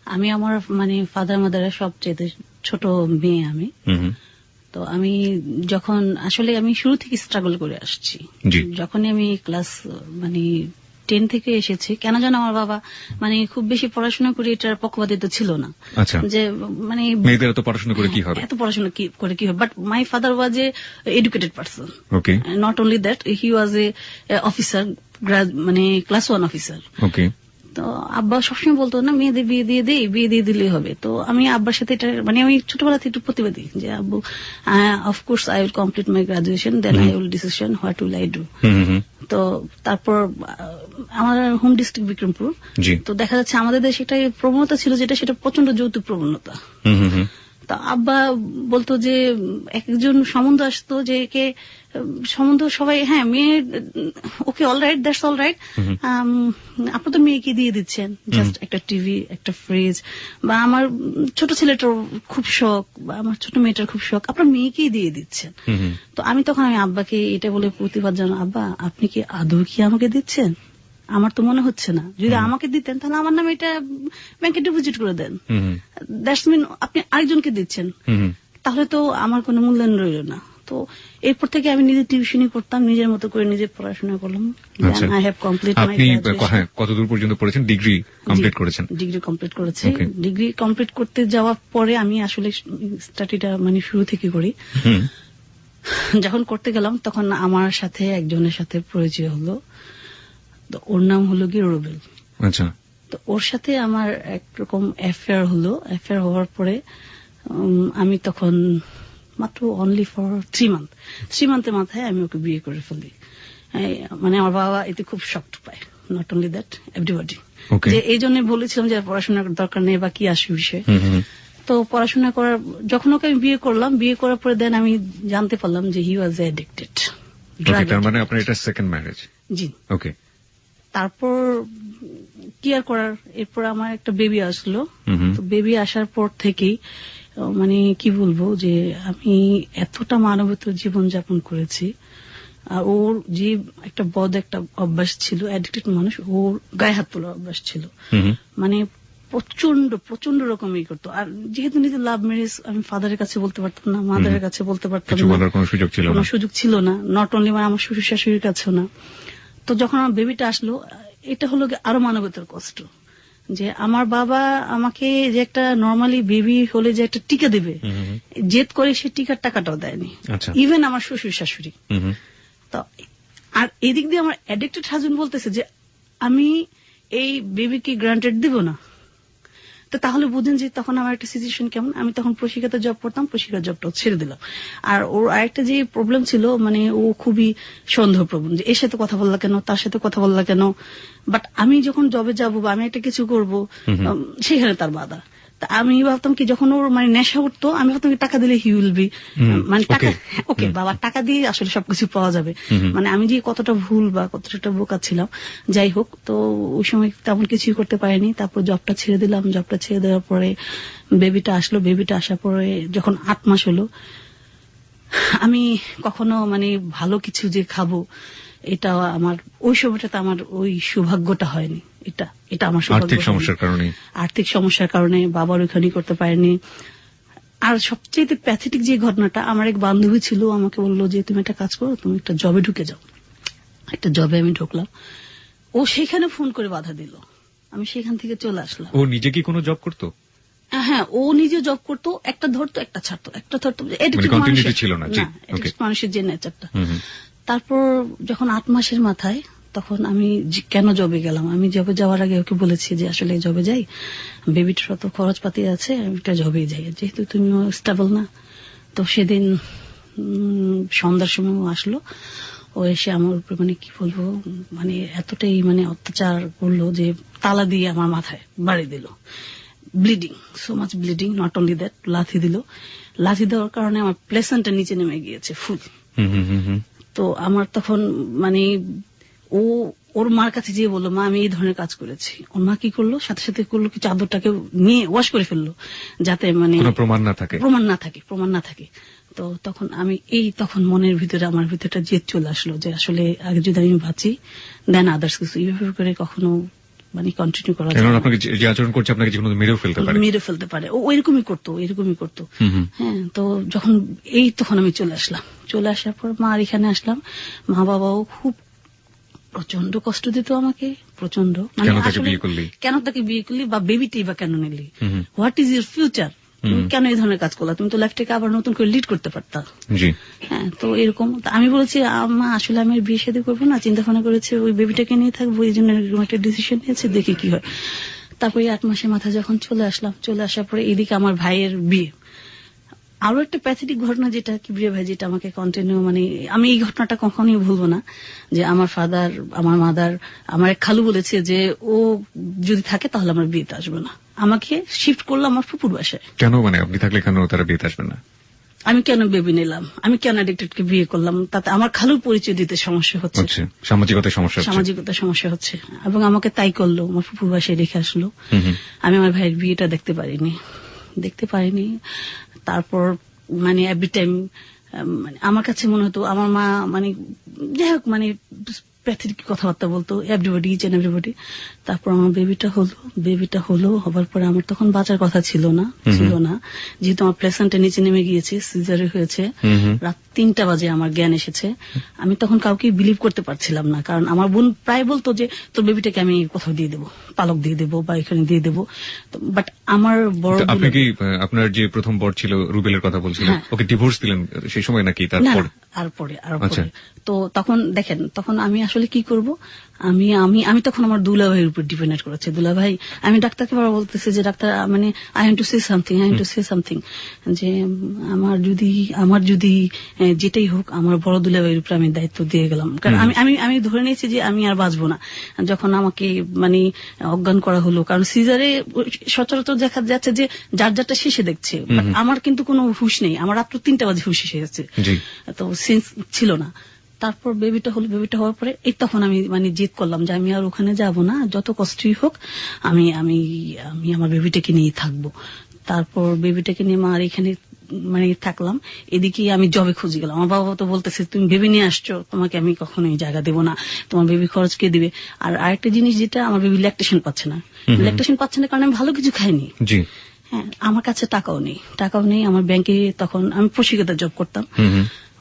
আমি আমার মানে ফাদার মাদারের সবচেয়ে ছোট মেয়ে আমি। তো আমি যখন আসলে আমি শুরু থেকে স্ট্রাগল করে আসছি, যখনই আমি ক্লাস মানে 10 থেকে এসেছি, কেন যেন আমার বাবা মানে খুব বেশি পড়াশোনা করে এটার পক্ষপাতিত্ব ছিল না। যে মানে মেয়েদের এত পড়াশোনা করে কি হবে, এত পড়াশোনা করে কি হবে। But my father was A educated person, not only that, he was A officer, মানে ক্লাস 1 অফিসার। তো আব্বা সবসময় বলতো না মেয়েদের বিয়ে দিয়ে দেই, বিয়ে দিয়ে দিলেই হবে। তো আমি আব্বার সাথে এটা মানে আমি ছোটবেলা থেকে একটু প্রতিবাদী যে আব্বু of course I will complete my graduation, then I will decision what will I do. তো তারপর আমার হোম ডিস্ট্রিক্ট বিক্রমপুর। তো দেখা যাচ্ছে আমাদের দেশে একটা প্রবণতা ছিল যেটা সেটা প্রচন্ড যৌতুক প্রবণতা। তো আব্বা বলতো যে একজন সম্বন্ধ আসতো যে একে সম্বন্ধ সবাই হ্যাঁ মেয়ে okay all right, that's all right, আপনি তো মেয়েকে দিয়ে দিচ্ছেন জাস্ট একটা টিভি, একটা ফ্রিজ, বা আমার ছোট ছেলেটার খুব শখ, বা আমার ছোট মেয়েটার খুব শখ, আপনার মেয়েকেই দিয়ে দিচ্ছেন। তো আমি তখন আমি আব্বাকে এটা বলে প্রতিবাদ জানাই, আব্বা আপনি কি আদৌ কি আমাকে দিচ্ছেন? আমার তো মনে হচ্ছে না, যদি আমাকে দিতেন তাহলে আমার নামে এটা ব্যাংকে ডিপোজিট করে দেন, দ্যাটস মিন আপনি আরেকজনকে দিচ্ছেন, তাহলে তো আমার কোনো মূল্যায়ন রইল না। তো এরপর থেকে আমি নিজে টিউশনই করতাম, নিজের মতো করে নিজে পড়াশোনা করলাম। I have complete my graduation. কতদূর পর্যন্ত পড়েছেন? ডিগ্রি কমপ্লিট করেছেন? ডিগ্রি কমপ্লিট করেছি। ডিগ্রি কমপ্লিট করতে যাওয়ার পরে আমি আসলে স্টাডিটা মানে শুরু থেকে করি। যখন করতে গেলাম তখন আমার সাথে একজনের সাথে পরিচয় হলো, তো ওর নাম হলো গিয়ে রুবেল। আচ্ছা। তো ওর সাথে আমার একরকম অ্যাফেয়ার হলো। অ্যাফেয়ার হওয়ার পরে আমি তখন মাত্র অনলি ফর 3 মান্থের মাথায় আমি ওকে বিয়ে করে ফেলি। মানে আমার বাবা এতে খুব শক্ট পায়, নট অনলি দ্যাট, এভরিবডি। যে এই জন্য বলেছিলাম যে পড়াশোনার দরকার নেই বা কি আসে বিষয়। তো পড়াশোনা করার যখন ওকে আমি বিয়ে করলাম, বিয়ে করার পরে দেন আমি জানতে পারলাম যে হি ওয়াজ অ্যাডিক্টেড। তার মানে আপনার এটা সেকেন্ড ম্যারেজ? জি। ওকে। তারপর কি আর করার, এরপর আমার একটা বেবি আসলো। তো বেবি আসার পর থেকেই মানে কি বলবো যে আমি এতটা মানবতার জীবন যাপন করেছি। আর ওর যে একটা একটা অভ্যাস ছিল, অ্যাডিক্টেড মানুষ, ওর গায়ে হাত তোলার অভ্যাস ছিল, মানে প্রচন্ড রকমই করতো। আর যেহেতু নিজে লাভ ম্যারেজ, আমি ফাদারের কাছে বলতে পারতাম না, মাদারের কাছে বলতে পারতাম না, কোনো সুযোগ ছিল না, নট অনলি আমার শ্বশুর শাশুড়ির কাছেও না। তো যখন আমার বেবিটা আসলো, এটা হলো আরো মানবতার কষ্ট যে আমার বাবা আমাকে যে একটা নর্মালি বেবি হলে যে একটা টিকা দেবে, জেদ করে সে টিকার টাকাটাও দেয়নি, ইভেন আমার শ্বশুর শাশুড়ি। তো আর এদিক দিয়ে আমার অ্যাডিক্টেড হাজবেন্ড বলতেছে যে আমি এই বেবিকে গ্রান্টেড দিব না। তো তাহলে বুঝেন যে তখন আমার একটা সিচুয়েশন কেমন। আমি তখন প্রশিক্ষিত জব করতাম, প্রশিক্ষিত জবটাও ছেড়ে দিলাম। আর ওর আরেকটা যে প্রবলেম ছিল, মানে ও খুবই সন্দেহপ্রবণ, যে এর সাথে কথা বললা কেন, তার সাথে কথা বললা কেন। বাট আমি যখন জবে যাবো বা আমি একটা কিছু করবো, সেখানে তার বাধা। আমি ভাবতাম কি যখন ওর মানে নেশা উঠতো, আমি ভাবতাম টাকা দিলে হি উইল বি, মানে টাকা ওকে বাবা টাকা দিয়ে আসলে সবকিছু পাওয়া যাবে। মানে আমি যে কতটা ভুল বা কতটা বোকা ছিলাম, যাই হোক। তো ওই সময় তেমন কিছুই করতে পারিনি। তারপর জবটা ছেড়ে দিলাম। জবটা ছেড়ে দেওয়ার পরে বেবিটা আসলো। বেবিটা আসার পরে যখন 8 মাস হলো, আমি কখনো মানে ভালো কিছু যে খাবো, এটা আমার ওই সময়টাতে আমার ওই সৌভাগ্যটা হয়নি। এটা আমার আর্থিক সমস্যার কারণে বাবার ওইখানে করতে পারেনি। আর সবচেয়ে প্যাথেটিক যে ঘটনাটা, আমার এক বান্ধবী ছিল, আমাকে বললো যে তুমি একটা কাজ করো, তুমি একটা জবে ঢুকে যাও। একটা জবে আমি ঢুকলাম। ও সেখানে ফোন করে বাধা দিল, আমি সেখান থেকে চলে আসলাম। ও নিজে কি কোনো জব করতো? হ্যাঁ, ও নিজে জব করতো, একটা ধরতো একটা ছাড়তো, একটা ধরতো, মানুষের যে নেচারটা। তারপর যখন 8 মাসের মাথায়, তখন আমি কেন জবে গেলাম, আমি জবে যাওয়ার আগে ওকে বলেছি যে আসলে জবে যাই, বেবিটার তো খরচপাতি আছে, আমি একটা জবে যাই, যেহেতু তুমিও স্টেবল না। তো সেদিন সন্ধ্যার সময় আসলো। ও এসে আমার উপরে মানে কি বলবো, মানে এতটাই মানে অত্যাচার করলো যে তালা দিয়ে আমার মাথায় বাড়ি দিল। Bleeding, so much bleeding, not only that, লাথি দিল। লাথি দেওয়ার কারণে আমার প্লেসেন্টটা নিচে নেমে গিয়েছে ফুল। তো আমার তখন মানে ওর মার কাছে গিয়ে বললো, মা আমি এই ধরনের কাজ করেছি। ওর মা কি করলো, সাথে সাথে করলো কি, চাদরটাকে নিয়ে ওয়াশ করে ফেললো, যাতে মানে প্রমাণ না থাকে। তো তখন আমি তখন মনের ভিতরে আমার ভিতরটা জেদ চলে আসলো যে আসলে আগে যদি আমি বাঁচি, দেন আদার্স কিছু। এইভাবে করে কখনো মানে কন্টিনিউ করা কারণ যায় না। আপনাকে যে আচরণ করছে আপনাকে যে কোনো মেরেও ফেলতে পারে। মেরে ফেলতে পারে, ও এরকমই করতো। হ্যাঁ, তো যখন তখন আমি চলে আসার পর মার এখানে আসলাম, মা বাবাও খুব প্রচন্ড কষ্ট দিত আমাকে, প্রচন্ড। মানে কেন তাকে আসলে বিয়ে করলি? কেন তাকে বিয়ে করলি বা বেবিটাই বা কেন নিলি, হোয়াট ইজ ইউর ফিউচার, তুমি কেন এই ধরনের কাজ করলা, তুমি তো লাইফটাকে আবার নতুন করে লিড করতে পারতা। জি। হ্যাঁ, তো এরকম আমি বলেছি মা আসলে আমি বিয়ে শাদী করবো না, চিন্তা ভাবনা করেছে ওই বেবিটাকে নিয়ে থাকবো, এই জন্য একটা ডিসিশন নিয়েছে, দেখি কি হয়। তারপরে 8 মাসের মাথায় যখন চলে আসার পরে এদিকে আমার ভাইয়ের বিয়ে। আরো একটা প্যাথেটিক ঘটনা যেটা কিবরিয়া ভাই যেটা আমাকে কন্টিনিউ, মানে আমি এই ঘটনাটা কখনোই ভুলবো না, যে আমার ফাদার, আমার মাদার, আমার এক খালু বলেছে যে ও যদি থাকে তাহলে আমার বিয়েতে আসবে না, আমাকে শিফট করলো আমার ফুপুর বাসায়। কেন, মানে আপনি থাকলে কেন তারা বিয়েতে আসবেন না? আমি কেন বেবি নিলাম, আমি কেন অ্যাডিক্টেডকে বিয়ে করলাম, তাতে আমার খালুর পরিচয় দিতে সমস্যা হচ্ছে, সামাজিকতার সমস্যা হচ্ছে, এবং আমাকে তাই করলো, আমার ফুপুর বাসায় রেখে আসলো। আমি আমার ভাইয়ের বিয়েটা দেখতে পারিনি। তারপর মানে এভরি টাইম মানে আমার কাছে মনে হতো আমার মা মানে যাই হোক মানে প্যাথেটিক কথাবার্তা বলতো এভরিবডি। তারপর আমার বেবিটা হলো হবার পরে আমার তখন বাঁচার কথা ছিল না, যেহেতু আমার প্লেসেন্টে নিচে নেমে গিয়েছে, সিজারে হয়েছে, রাত 3টা বাজে আমার জ্ঞান এসেছে। আমি তখন কাউকে বিলিভ করতে পারছিলাম না, কারণ আমার বোন প্রায় বলতো যে তোর বেবিটাকে আমি কোথাও দিয়ে দেবো, পালক দিয়ে দেবো বা এখানে দিয়ে দেবো, বাট আমার বড় আপনি কি আপনার যে প্রথম বর ছিল রুবেলের কথা বলছিলেন, ওকে ডিভোর্স দিলেন সেই সময় নাকি তারপর? আর পরে তো তখন দেখেন, তখন আমি আসলে কি করব, আমি তখন আমার দুলা ভাইয়ের উপর ডিপেন্ড করেছে। দুলা ভাই, আমি ডাক্তারকে বারবার বলতেছি যে ডাক্তার মানে I have to say something, যে আমার যদি যেটাই হোক আমার বড় দুলা ভাইয়ের উপর আমি দায়িত্ব দিয়ে গেলাম, কারণ আমি ধরে নিয়েছি যে আমি আর বাঁচবো না। যখন আমাকে মানে অজ্ঞান করা হলো, কারণ সিজারে সচরাচর দেখা যাচ্ছে যে যার যারটা শেষে দেখছে, আমার কিন্তু কোনো হুঁশ নেই, আমার রাত্র 3টা বাজে হুঁশ এসে যাচ্ছে, তো সেন্স ছিল না। তারপর বেবিটা হওয়ার পরে তখন আমি মানে জিদ করলাম যে আমি আর ওখানে যাব না, যত কষ্টই হোক আমি আমার বেবিটাকে নিয়ে থাকবো। তারপর বেবিটাকে নিয়ে মার এখানে মানে থাকলাম, এদিকে আমি জবে খুঁজে গেলাম। আমার বাবা তো বলতেছে তুমি বেবি নিয়ে আসছো, তোমাকে আমি কখনোই জায়গা দেবো না, তোমার বেবি খরচ কে দিবে। আর আরেকটা জিনিস যেটা, আমার বেবি ল্যাকটেশন পাচ্ছে না কারণ আমি ভালো কিছু খাইনি। হ্যাঁ, আমার কাছে টাকাও নেই। আমার ব্যাংকে তখন আমি প্রশিক্ষিতা জব করতাম,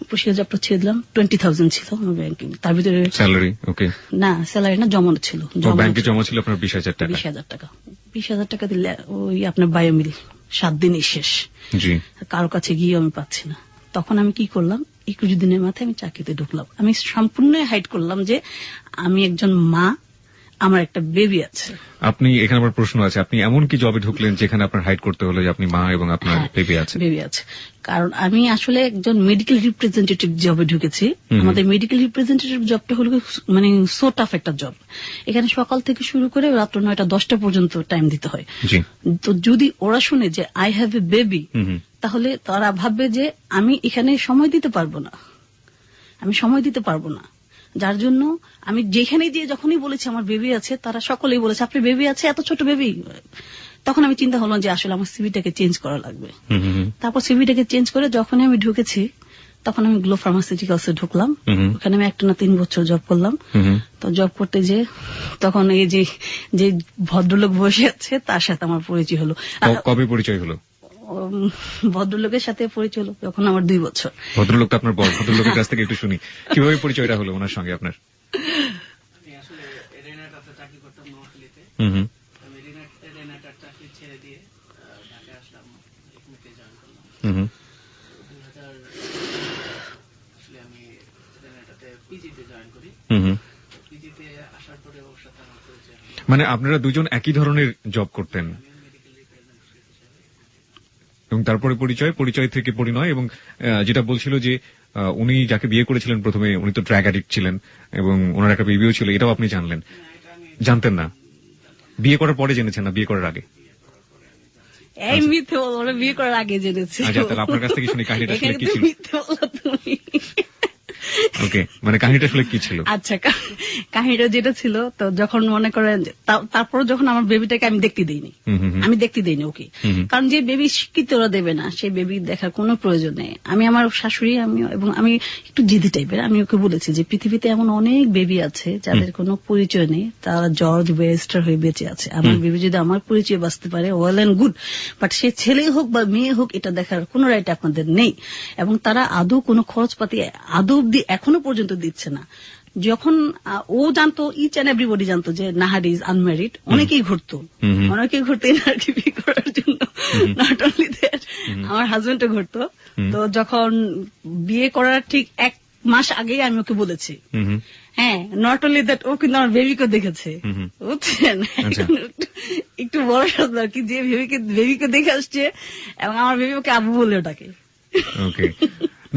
প্রশিক্ষিতা জবটা ছেড়ে দিলাম, 20,000 ছিল আমার ব্যাংকে, তার ভিতরে স্যালারি না জমানো ছিল, ব্যাংকে জমা ছিল আপনার 20,000 টাকা। 20,000 টাকা দিলে ওই আপনার বায়োমিল 7 দিনই শেষ, কারো কাছে গিয়ে আমি পাচ্ছি না। তখন আমি কি করলাম, 21 দিনের মাথায় আমি চাকরিতে ঢুকলাম। আমি সম্পূর্ণ হাইড করলাম যে আমি একজন মা, আমার একটা বেবি আছে। আপনি এখানে আমার প্রশ্ন আছে, আপনি এমন কি জবে ঢুকলেন যেখানে আপনার হাইড করতে হলো যে আপনি মা এবং আপনার বেবি আছে? কারণ আমি আসলে একজন মেডিকেল রিপ্রেজেন্টেটিভ জবে ঢুকেছি। আমাদের মেডিকেল রিপ্রেজেন্টেটিভ জবটা হলো মানে সো টাফ একটা জব। এখানে সকাল থেকে শুরু করে রাত্র 9টা-10টা পর্যন্ত টাইম দিতে হয়। তো যদি ওরা শুনে যে আই হ্যাভ এ বেবি, তাহলে তারা ভাববে যে আমি এখানে সময় দিতে পারবো না, যার জন্য আমি যেখানে দিয়ে যখনই বলেছি আমার বেবি আছে, তারা সকলেই বলেছে আপনি বেবি আছে, এত ছোট বেবি। তখন আমি চিন্তা করলাম যে আসলে আমার সিভিটাকে চেঞ্জ করা লাগবে। তারপর সিভিটাকে চেঞ্জ করে যখনই আমি ঢুকেছি, তখন আমি গ্লো ফার্মাসিউটিক্যালসে ঢুকলাম। ওখানে আমি 1 না 3 বছর জব করলাম। তো জব করতে যে তখন এই যে ভদ্রলোক বসে আছে তার সাথে আমার পরিচয় হলো। কবে পরিচয় হলো? ভদ্রলোকের সাথে পরিচয় হলো যখন আমার 2 বছর। ভদ্রলোকটা আপনার বড়, ভদ্রলোকের কাছ থেকে একটু শুনি কিভাবে পরিচয়টা হলো ওনার সঙ্গে আপনার? আমি আসলে রেনাটাতে চাকরি করতাম নোয়াখালীতে। আমি রেনাটার চাকরি ছেড়ে দিয়ে ঢাকায় আসলাম, এখানে জয়েন করলাম। 2000 আসলে আমি রেনাটাতে পিজিতে জয়েন করি। পিজিতে আসার পরে ওর সাথে আমার পরিচয় হলো। মানে আপনারা দুজন একই ধরনের জব করতেন এবং তারপরে পরিচয় থেকে পরিণয়, এবং যেটা বলছিল যে উনি যাকে বিয়ে করেছিলেন প্রথমে, উনি তো ড্রাগ অ্যাডিক্ট ছিলেন এবং ওনার একটা বেবিও ছিল, এটাও আপনি জানলেন? জানতেন না, বিয়ে করার পরে জেনেছেন না বিয়ে করার আগে? এই মিথ্যে বলো, ওরা বিয়ে করার আগে জেনেছে। আচ্ছা, তাহলে আপনার কাছ থেকে শুনি কাহিনীটা কি ছিল। মিথ্যে বলো তুমি। ওকে, মানে কাহিনীটা আসলে কি ছিল? আচ্ছা, কাহিনীটা যেটা ছিল, তো যখন মনে করেন তারপর যখন আমার বেবিটাকে আমি দেখতে দিইনি ওকে, কারণ যে বেবি স্বীকৃতি ওরা দেবে না, সেই বেবি দেখার কোনো প্রয়োজন নেই। আমি আমার শাশুড়ি এবং আমি একটু জিদি টাইপের, আমি ওকে বলেছি যে পৃথিবীতে এমন অনেক বেবি আছে যাদের কোনো পরিচয় নেই, তারা জর্জ ব্যারিস্টার হয়ে বেঁচে আছে। আমার বেবি যদি আমার পরিচয় বাঁচতে পারে, ওয়েল এন্ড গুড, বাট সে ছেলে হোক বা মেয়ে হোক, এটা দেখার কোনো রাইট আপনাদের নেই। এবং তারা আদৌ কোনো খরচপাতি আদৌ এখনো পর্যন্ত দিচ্ছে না। যখন ও জানতো, ইচ অ্যান্ড এভরিবডি জানতো যে নাহার ইজ আনম্যারিড, অনেকেই ঘুরতো এনআরটিভি করার জন্য, নট অনলি দ্যাট, আমার হাজবেন্ডও ঘুরতো। তো যখন বিয়ে করার ঠিক 1 মাস আগেই আমি ওকে বলেছি, হ্যাঁ, নট অনলি দ্যাট, ও কিন্তু আমার বেবিকে দেখেছে, বুঝছেন, একটু বড় শব্দ আর কি, যে বেবিকে দেখে আসছে এবং আমার বেবি ওকে আবু বলে ওটাকে। ওকে,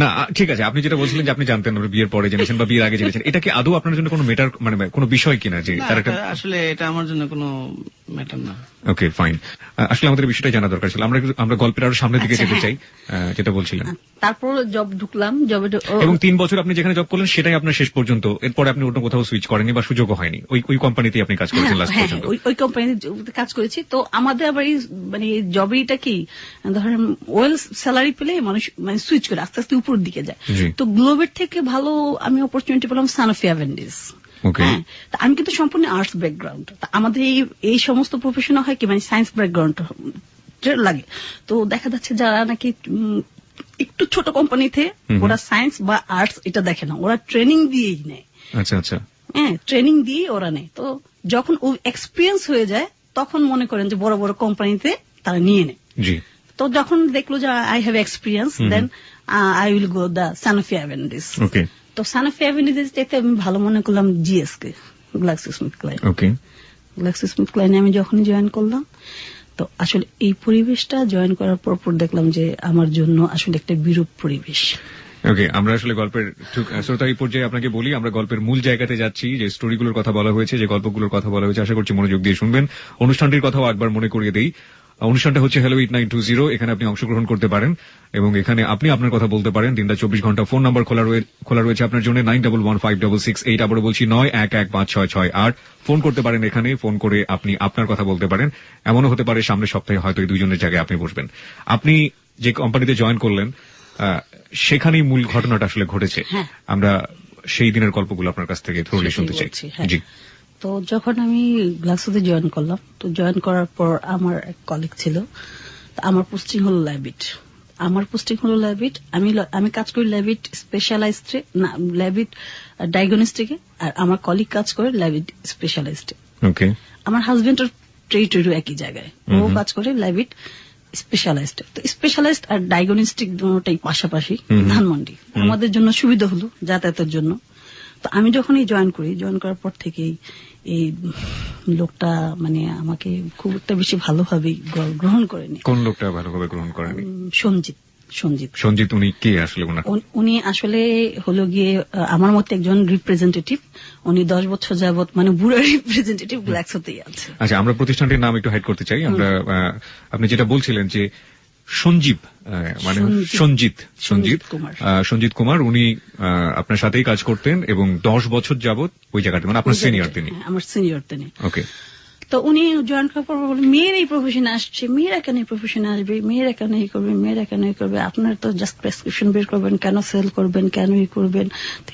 না ঠিক আছে, আপনি যেটা বলছিলেন যে আপনি জানতেন, বিয়ের পরে জেনেছেন বা বিয়ের আগে জেনেছেন, এটা কি আদৌ আপনার জন্য কোনো ম্যাটার, মানে কোনো বিষয় কিনা যে তার একটা? আসলে এটা আমার জন্য কোনো ম্যাটার না। ওকে, ফাইন। আসলে আমাদের বিষয়টা জানা দরকার ছিল। আমরা গল্পের আরো সামনের দিকে যেতে চাই, যেটা বলছিলেন। তারপর জব ঢুকলাম, জবে এবং 3 বছর আপনি যেখানে জব করলেন সেটাই আপনার শেষ পর্যন্ত, এরপরে আপনি অন্য কোথাও সুইচ করেননি বা সুযোগও হয়নি, ওই কোম্পানিতেই আপনি কাজ করেছেন লাস্ট পর্যন্ত? ওই কোম্পানিতে কাজ করেছি। তো আমাদের আবার মানে জবটা কি, ধরেন ওয়েল স্যালারি পেলে মানুষ মানে সুইচ করে আস্তে আস্তে উপরের দিকে যায়। তো গ্লোবের থেকে ভালো আমি অপরচুনিটি পেলাম সানোফি অ্যাভেন্ডিস। হ্যাঁ, আমি কিন্তু সম্পূর্ণ আর্টস ব্যাকগ্রাউন্ড, আমাদের এই সমস্ত প্রফেশনাল হয় কি মানে সায়েন্স ব্যাকগ্রাউন্ড লাগে। তো দেখা যাচ্ছে যারা নাকি একটু ছোট কোম্পানিতে, ওরা সায়েন্স বা আর্টস এটা দেখে না, ওরা ট্রেনিং দিয়েই নেয়। আচ্ছা আচ্ছা, হ্যাঁ, ট্রেনিং দিয়ে ওরা নেয়। তো যখন ও এক্সপিরিয়েন্স হয়ে যায়, তখন মনে করেন যে বড় বড় কোম্পানিতে তারা নিয়ে নেয়। তো যখন দেখলো যে I have experience, then I will go the Sanofi Aventis. তো সানোফি অ্যাভেন্ডিস যেতে আমি ভালো মনে করলাম জিএসকে, গ্ল্যাক্সোস্মিথক্লাইন। গ্ল্যাক্সোস্মিথক্লাইনে আমি যখনই জয়েন করলাম, তো আসলে এই পরিবেশটা জয়েন করার পর দেখলাম যে আমার জন্য আসলে একটা বিরূপ পরিবেশ। ওকে, আমরা আসলে গল্পের শ্রোতা এই পর্যায়ে আপনাকে বলি, আমরা গল্পের মূল জায়গাতে যাচ্ছি। যে স্টোরিগুলোর কথা বলা হয়েছে, যে গল্পগুলোর কথা বলা হয়েছে, আশা করছি মনোযোগ দিয়ে শুনবেন। অনুষ্ঠানটির কথাও একবার মনে করিয়ে দেই। অনুষ্ঠানটা হচ্ছে হ্যালো 8920, এখানে আপনি অংশগ্রহণ করতে পারেন এবং এখানে আপনি আপনার কথা বলতে পারেন। দিনটা 24 ঘন্টা। ফোন নাম্বার খোলা রয়েছে আপনার জন্য 91156668। আবারও বলছি 91156668। ফোন করতে পারেন এখানে, ফোন করে আপনি আপনার কথা বলতে পারেন। এমনও হতে পারে সামনের সপ্তাহে হয়তো এই দুজনের জায়গায় আপনি বসবেন। আপনি যে কোম্পানিতে জয়েন করলেন সেখানেই মূল ঘটনাটা আসলে ঘটেছে। আমরা সেই দিনের গল্পগুলো আপনার কাছ থেকে থ্রোলি শুনতে চাই। জি। তো যখন আমি গ্লাক্সোতে জয়েন করলাম, তো জয়েন করার পর আমার এক কলিগ ছিল, আমার পোস্টিং হলো ল্যাবিট। আমি কাজ করি ল্যাবিট স্পেশালাইজডে, না ল্যাবিট ডায়াগনস্টিকে, আর আমার কলিগ কাজ করে ল্যাবিট স্পেশালাইজডে। ওকে, আমার হাজবেন্ডের টেরিটরি একই জায়গায়, ও কাজ করে ল্যাবিট স্পেশালাইজড। তো স্পেশালাইজড আর ডায়াগনস্টিক দুটোই পাশাপাশি ধানমন্ডি, আমাদের জন্য সুবিধা হলো যাতায়াতের জন্য। তো আমি যখনই জয়েন করার পর থেকেই এই লোকটা মানে আমাকে খুব একটা বেশি ভালোভাবে গ্রহণ করেনি। কোন লোকটা ভালোভাবে গ্রহণ করেনি? সঞ্জিত। উনি কে আসলে? উনি আসলে হলো গিয়ে আমার মতে একজন রিপ্রেজেন্টেটিভ। উনি 10 বছর যাবত মানে বুড়া রিপ্রেজেন্টেটিভ গ্ল্যাক্সোতেই আছে। আচ্ছা, আমরা প্রতিষ্ঠানটির নাম একটু হাইড করতে চাই। আমরা আপনি যেটা বলছিলেন যে সঞ্জীব, মানে সঞ্জিত কুমার, উনি আপনার সাথেই কাজ করতেন এবং 10 বছর যাবত ওই জায়গাতে, মানে আপনার সিনিয়র তিনি। আমার সিনিয়র তিনি। ওকে। তো উনি জয়েন করার পর বললেন, মেয়ের এই প্রফেশনে আসছে, মেয়েরা কেন এই প্রফেশনে আসবে, মেয়েরা কেন এই করবে, আপনার তো জাস্ট প্রেসক্রিপশন বের করবেন, কেন সেল করবেন, কেন এই করবেন,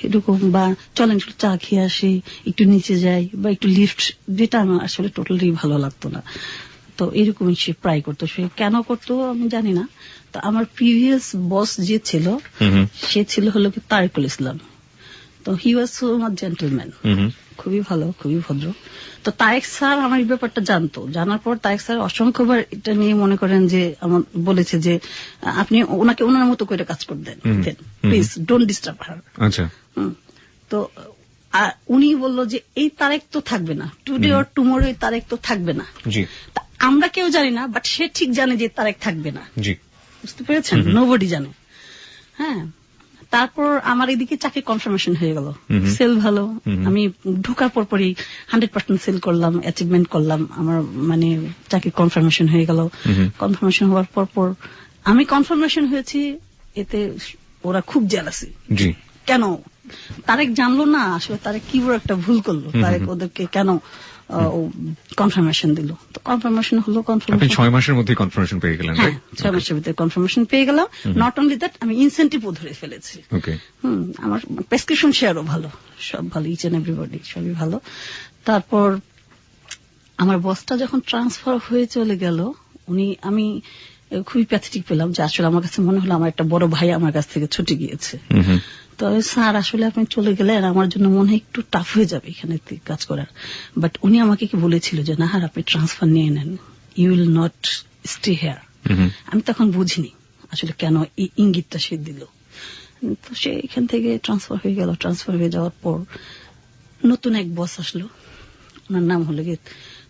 এরকম, বা চলেন একটু চা খেয়ে আসি, একটু নিচে যাই, বা একটু লিফট, যেটা আমার আসলে টোটালি ভালো লাগতো না। তো এরকমই সে প্রায় করতো। সে কেন করতো আমি জানি না। তো আমার প্রিভিয়াস বস যে ছিল, সে ছিল হলো কি তারিকুল ইসলাম। তো হি ওয়াজ সো মাচ জেন্টলম্যান, খুবই ভালো, খুবই ভদ্র। তো তারেক স্যার আমার এই ব্যাপারটা জানতো। জানার পর তারেক স্যার অসংখ্যবার এটা নিয়ে মনে করেন যে আমার বলেছে যে আপনি ওনাকে ওনার মতো করে কাজ করে দেন, প্লিজ ডোন্ট ডিস্টার্ব হার। আচ্ছা। তো উনি বললো যে এই তারেক তো থাকবে না, টুডে অর টুমোরো এই তারেক তো থাকবে না। আমরা কেউ জানি না, বাট সে ঠিক জানে যে তারেক থাকবে না। বুঝতে পেরেছেন? নোবডি জানে। হ্যাঁ, তারপর আমার এদিকে চাকরি কনফার্মেশন হয়ে গেল, সেল ভালো। আমি ঢোকার পরপরই 100% সেল করলাম, অ্যাচিভমেন্ট করলাম, আমার মানে চাকরি কনফার্মেশন হয়ে গেল। কনফার্মেশন হওয়ার পর আমি কনফার্মেশন হয়েছি, এতে ওরা খুব জেলাসি। কেন তারেক জানলো না, আসলে তারেক কি বড় একটা ভুল করলো, তারেক ওদেরকে কেন কনফার্মেশন দিল। তো কনফার্মেশন হলো, আপনি 6 মাসের মধ্যে কনফার্মেশন পেয়ে গেলেন? হ্যাঁ, 6 মাসের ভিতরে কনফার্মেশন পেয়ে গেলাম। নট অনলি দ্যাট, আমি ইনসেন্টিভও ধরে ফেলেছি। আমার প্রেসক্রিপশন শেয়ারও ভালো, সব ভালো, ইচ এন্ড এভরিবডি সবই ভালো। তারপর আমার বসটা যখন ট্রান্সফার হয়ে চলে গেল, আমি খুবই প্যাথেটিক পেলাম যে আসলে আমার কাছে মনে হলো আমার একটা বড় ভাই আমার কাছ থেকে ছুটে গিয়েছে। তো স্যার আসলে আপনি চলে গেলেন, আমার জন্য মনে হয় একটু টাফ হয়ে যাবে এখানে কাজ করার। বাট উনি আমাকে কি বলেছিল যে না, আপনি ট্রান্সফার নিয়ে নেন, you will not stay here. আমি তখন বুঝিনি আসলে কেন এই ইঙ্গিতটা সে দিল। তো সে এখান থেকে ট্রান্সফার হয়ে গেল। ট্রান্সফার হয়ে যাওয়ার পর নতুন এক বস আসলো, ওনার নাম হলো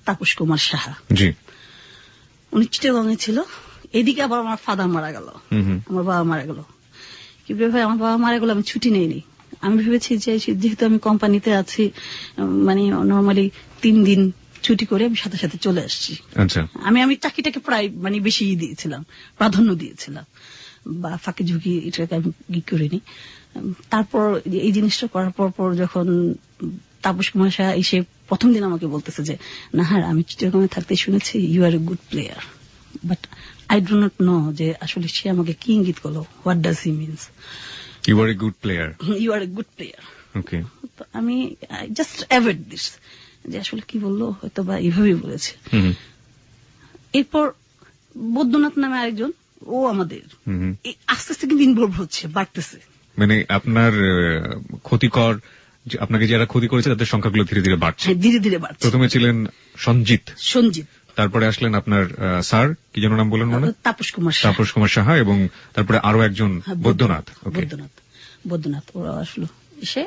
তাপস কুমার সাহা। উনি চিটাগংয়ে ছিল। এদিকে আবার আমার ফাদার মারা গেল, আমার বাবা মারা গেল। কি ভাই, আমার বাবা মারা গেল, আমি ছুটি নেইনি। আমি ভেবেছি যে যেহেতু আমি কোম্পানিতে আছি, মানে নর্মালি 3 দিন ছুটি করে আমি সাথে সাথে চলে আসছি। আমি চাকরিটাকে প্রায় মানে বেশি দিয়েছিলাম, প্রাধান্য দিয়েছিলাম, বা ফাঁকি ঝুঁকি এটাকে আমি করিনি। তারপর এই জিনিসটা করার পর যখন তাপস কুমার সাহা এসে প্রথম দিন আমাকে বলতেছে যে নাহার, আমি চিটাগংয়ে থাকতে শুনেছি you are a good player, but I do not know যে আসলে সে আমাকে কি ইঙ্গিত করলো, what does he means you are a good player. You are a good player. Okay, তো আমি জাস্ট অ্যাভয়েড দিস, যে আসলে কি বললো, হয়তো বা এইভাবেই বলেছে। এরপর বৈদ্যনাথ নামে আরেকজন, ও আমাদের আস্তে আস্তে কিন্তু ইনভলভ হচ্ছে, বাড়তেছে। মানে আপনার ক্ষতিকর, আপনাকে যারা ক্ষতি করেছে তাদের সংখ্যাগুলো ধীরে ধীরে বাড়ছে। ধীরে ধীরে বাড়ছে। প্রথমে ছিলেন সঞ্জিত, তারপরে আসলেন আপনার স্যার, কি যেন নাম বললেন, মানে তাপস কুমার সাহা, এবং তারপরে আরো একজন বৈদ্যনাথ। ওরা আসলো, এসে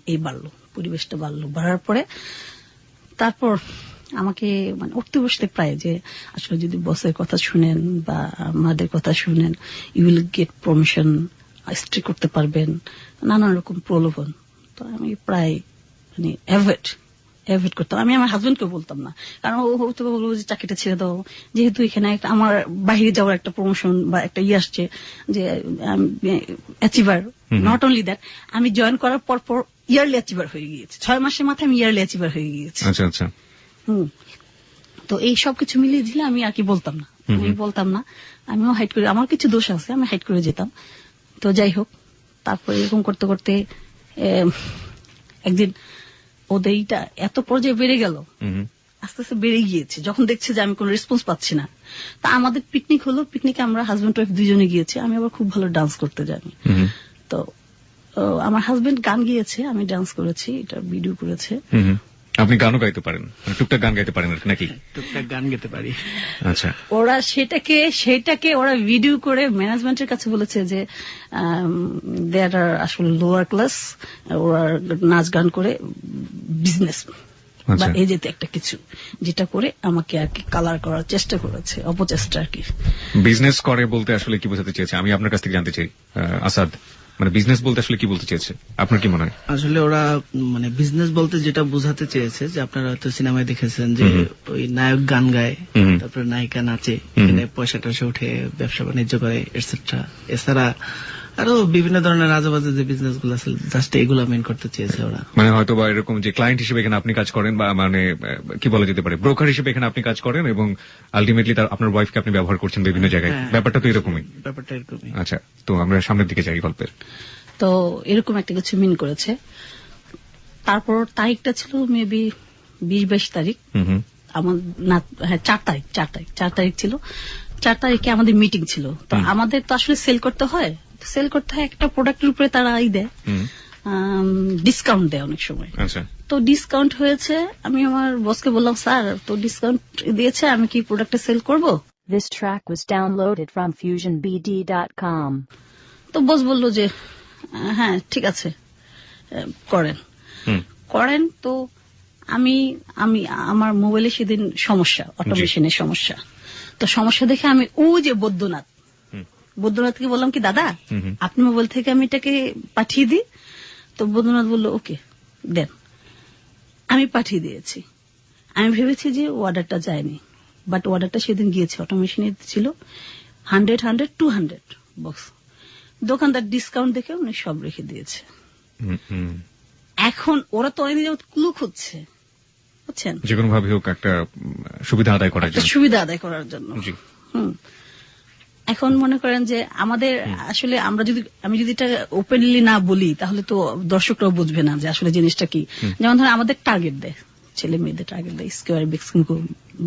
এই বাড়লো, পরিবেশটা বাড়লো। বাড়ার পরে তারপর আমাকে মানে উঠতে বসতে প্রায় যে আসলে যদি বসের কথা শুনেন বা আমাদের কথা শুনেন, you will get promotion, stay করতে পারবেন, নানান রকম প্রলোভন। তো আমি প্রায় মানে অ্যাভয়েড করতাম। আমি আমার হাজবেন্ডকে বলতাম না, কারণ ও হয়তো বলবো যে চাকরিটা ছেড়ে দাও, যেহেতু এখানে আমার বাইরে যাওয়ার একটা প্রমোশন বা একটা আসছে, যে অ্যাচিভার। নট অনলি দ্যাট, আমি জয়েন করার পর ইয়ারলি অ্যাচিভার হয়ে গিয়েছে। 6 মাসের মাথায় আমি ইয়ারলি অ্যাচিভার হয়ে গিয়েছি। তো এই সবকিছু মিলিয়ে দিলে আমি আর কি বলতাম না, আমিও হাইড করে, আমার কিছু দোষ আছে, আমি হাইড করে যেতাম। তো যাই হোক, তারপর এরকম করতে করতে একদিন ওদের এইটা এত পর্যায়ে বেড়ে গেল, আস্তে আস্তে বেড়ে গিয়েছে, যখন দেখছে যে আমি কোনো রেসপন্স পাচ্ছি না। তা আমাদের পিকনিক হলো, পিকনিকে আমরা হাজবেন্ড ওয়াইফ দুজনে গিয়েছি। আমি আবার খুব ভালো ডান্স করতে জানি। তো আমার হাজবেন্ড গান গিয়েছে, আমি ডান্স করেছি, এটা ভিডিও করেছে। আপনি গানও গাইতে পারেন, টুকটাক গান গাইতে পারেন নাকি? টুকটাক গান গাইতে পারি। আচ্ছা, ওরা সেটাকে ওরা ভিডিও করে ম্যানেজমেন্টের কাছে বলেছে যে দেয়ার আর আসলে লোয়ার ক্লাস, ওরা নাচ গান করে বিজনেস বা এই যেতে একটা কিছু, যেটা করে আমাকে আর কি কালার করার চেষ্টা করেছে, অপচেষ্টা আর কি। বিজনেস করে বলতে আসলে কি বোঝাতে চেয়েছে, আমি আপনার কাছ থেকে জানতে চাই আসাদ। মানে বিজনেস বলতে আসলে কি বলতে চেয়েছে, আপনার কি মনে হয়? আসলে ওরা মানে বিজনেস বলতে যেটা বোঝাতে চেয়েছে, যে আপনারা হয়তো সিনেমায় দেখেছেন যে ওই নায়ক গান গায়, তারপরে নায়িকা নাচে, এখানে পয়সা টয়সা উঠে ব্যবসা বাণিজ্য করে এটসেট্রা। এছাড়া আরো বিভিন্ন ধরনের আজেবাজে যে বিজনেস গুলো আছে, জাস্ট এগুলো মেন করতে চেয়েছে ওরা। মানে হয়তো বা এরকম যে ক্লায়েন্ট হিসেবে এখানে আপনি কাজ করেন, বা মানে কি বলা যেতে পারে ব্রোকার হিসেবে এখানে আপনি কাজ করেন, এবং আলটিমেটলি আপনার ওয়াইফকে আপনি ব্যবহার করছেন বিভিন্ন জায়গায়। ব্যাপারটা তো এরকমই। আচ্ছা, তো আমরা সামনের দিকে যাই গল্পের। তো এরকম একটা কিছু মিন করেছে। তারপর তারিখটা ছিল মেবি 20-22 তারিখ, আমার না, হ্যাঁ 4 তারিখ ছিল। 4 তারিখে আমাদের মিটিং ছিল। তো আমাদের তো আসলে সেল করতে হয়, একটা প্রোডাক্টের উপরে তারা দেয়, ডিসকাউন্ট দেয় অনেক সময়। তো ডিসকাউন্ট হয়েছে, আমি আমার বসকে বললাম, স্যার তো ডিসকাউন্ট দিয়েছে, আমি কি প্রোডাক্টে সেল করবো? This track was downloaded from fusionbd.com. তো বস বললো যে হ্যাঁ ঠিক আছে, করেন। তো আমি আমার মোবাইলে সেদিন সমস্যা, অটোমেশনের সমস্যা। তো সমস্যা দেখে আমি যে বৈদ্যনাথকে বললাম কি, দাদা আপনি মোবাইল থেকে আমি এটাকে পাঠিয়ে দিই। তো বৈদ্যনাথ বললো ওকে দেন। আমি পাঠিয়ে দিয়েছি। আমি ভেবেছি যে অর্ডারটা যায়নি, বাট অর্ডারটা সেদিন গিয়েছে, অটোমেশনে ছিল 100 200 বক্স। দোকানদার ডিসকাউন্ট দেখে উনি সব রেখে দিয়েছে। এখন ওরা তো অনেকদিন যাবত ক্লু খুঁজছে, বুঝছেন, যে কোনো ভাবে হোক একটা সুবিধা আদায় করার জন্য, সুবিধা আদায় করার জন্য। এখন মনে করেন যে আমাদের আসলে আমি যদি এটা ওপেনলি না বলি তাহলে তো দর্শকরাও বুঝবে না যে আসলে জিনিসটা কি। যেমন ধরেন আমাদের টার্গেট দেয়, ছেলে মেয়েদের টার্গেট দেয়, স্কোয়ার বিক্সিমকো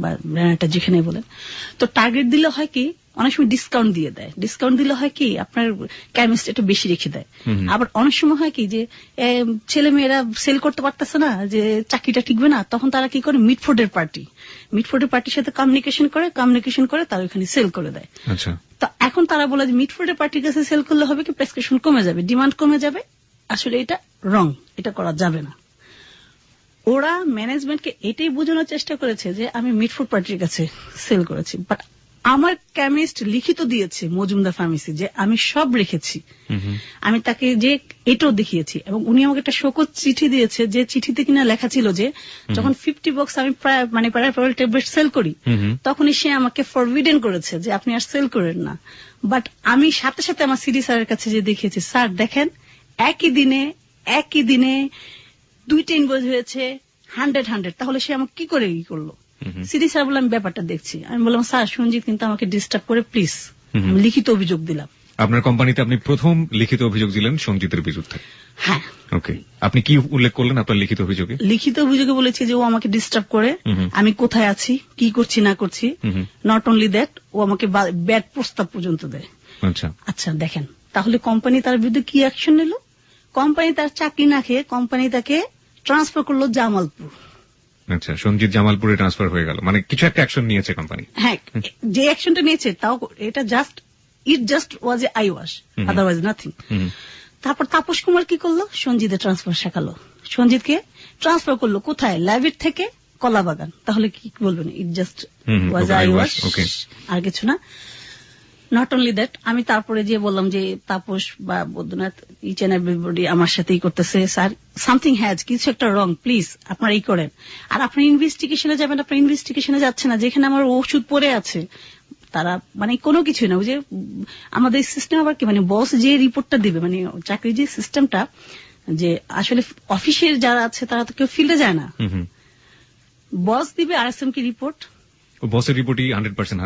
বা ব্র্যান্ডটা যেখানে বলেন, তো টার্গেট দিলে হয় কি অনেক সময় ডিসকাউন্ট দিয়ে দেয়। ডিসকাউন্ট দিলে হয় কি আপনার কেমিস্ট একটু বেশি রেখে দেয়। আবার অনেক সময় হয় কি যে ছেলে মেয়েরা সেল করতে পারতেছে না, যে চাকরিটা টিকবে না, তখন তারা কি করে মিডফোর্ডের পার্টির সাথে কমিউনিকেশন করে তারা ওখানে সেল করে দেয়। আচ্ছা, তো এখন তারা বলে যে মিডফোর্ডের পার্টির কাছে সেল করলে হবে কি প্রেসক্রিপশন কমে যাবে, ডিমান্ড কমে যাবে। আসলে এটা রং, এটা করা যাবে না। ওরা ম্যানেজমেন্টকে এটাই বোঝানোর চেষ্টা করেছে যে আমি মিডফুড পার্টির কাছে সেল করেছি, বাট আমার কেমিস্ট লিখিত দিয়েছে মজুমদার ফার্মেসি যে আমি সব রেখেছি। আমি তাকে যে এটাও দেখিয়েছি, এবং উনি আমাকে একটা শোকজ চিঠি দিয়েছে, যে চিঠিতে কিনা লেখা ছিল যে যখন 50 বক্স আমি প্যারাপ্যারাল ট্যাবলেট সেল করি তখনই সে আমাকে ফরবিডেন করেছে যে আপনি আর সেল করেন না। বাট আমি সাথে সাথে আমার সিডি স্যারের কাছে যে দেখিয়েছি, স্যার দেখেন একই দিনে 2টা ইনভয়েস হয়েছে 100, তাহলে সে আমাকে কি করে করলো। সিডি স্যার বললাম ব্যাপারটা দেখছি। আমি বললাম স্যার সঞ্জিত কিন্তু আমাকে ডিস্টার্ব করে, প্লিজ। আমি লিখিত অভিযোগ দিলাম। আপনার কোম্পানিতে আপনি প্রথম লিখিত অভিযোগ দিলেন সঞ্জিতের বিরুদ্ধে? হ্যাঁ। ওকে, আপনি কি উল্লেখ করলেন আপনার লিখিত অভিযোগে? লিখিত অভিযোগে বলেছি যে ও আমাকে ডিস্টার্ব করে, আমি কোথায় আছি, কি করছি না করছি। নট অনলি দ্যাট, ও আমাকে ব্যাড প্রস্তাব পর্যন্ত দেয়। আচ্ছা দেখেন, তাহলে কোম্পানি তার বিরুদ্ধে কি অ্যাকশন নিল? কোম্পানি তার চাকরি না খেয়ে কোম্পানি তাকে ট্রান্সফার করলো জামালপুর। আচ্ছা, সঞ্জিত জামালপুরে ট্রান্সফার হয়ে গেল, মানে কিছু একটা অ্যাকশন নিয়েছে কোম্পানি। হ্যাঁ, যে অ্যাকশনটা নিয়েছে তাও এটা just was A I wash, otherwise nothing. তারপর তাপস কুমার কি করলো? সঞ্জিতের ট্রান্সফার শেখালো। সঞ্জিতকে ট্রান্সফার করলো কোথায়? ল্যাবির থেকে কলাবাগান। তাহলে কি বলবেন? It just was eye wash, আর কিছু না। নট অনলি দ্যাট, আমি তারপরে যে বললাম যে তাপস বা বৈদ্যনাথ ইচ এন্ড এভরিবডি আমার সাথেই করতেছে, স্যার সামথিং হ্যাজ, কিছু একটা রং, প্লিজ আপনারা এই করেন। আর আপনার ইনভেস্টিগেশনে যাবেন, আপনার ইনভেস্টিগেশনে যাচ্ছে না, যেখানে আমার ওষুধ পড়ে আছে। তারা মানে কোনো কিছু না, ওই যে আমাদের সিস্টেম আবার কি, মানে বস যে রিপোর্টটা দিবে, মানে চাকরির যে সিস্টেমটা, যে আসলে অফিসের যারা আছে তারা তো কেউ ফিল্ডে যায় না, বস দিবে আরএসএম কি রিপোর্ট, বসের রিপোর্টই 100%।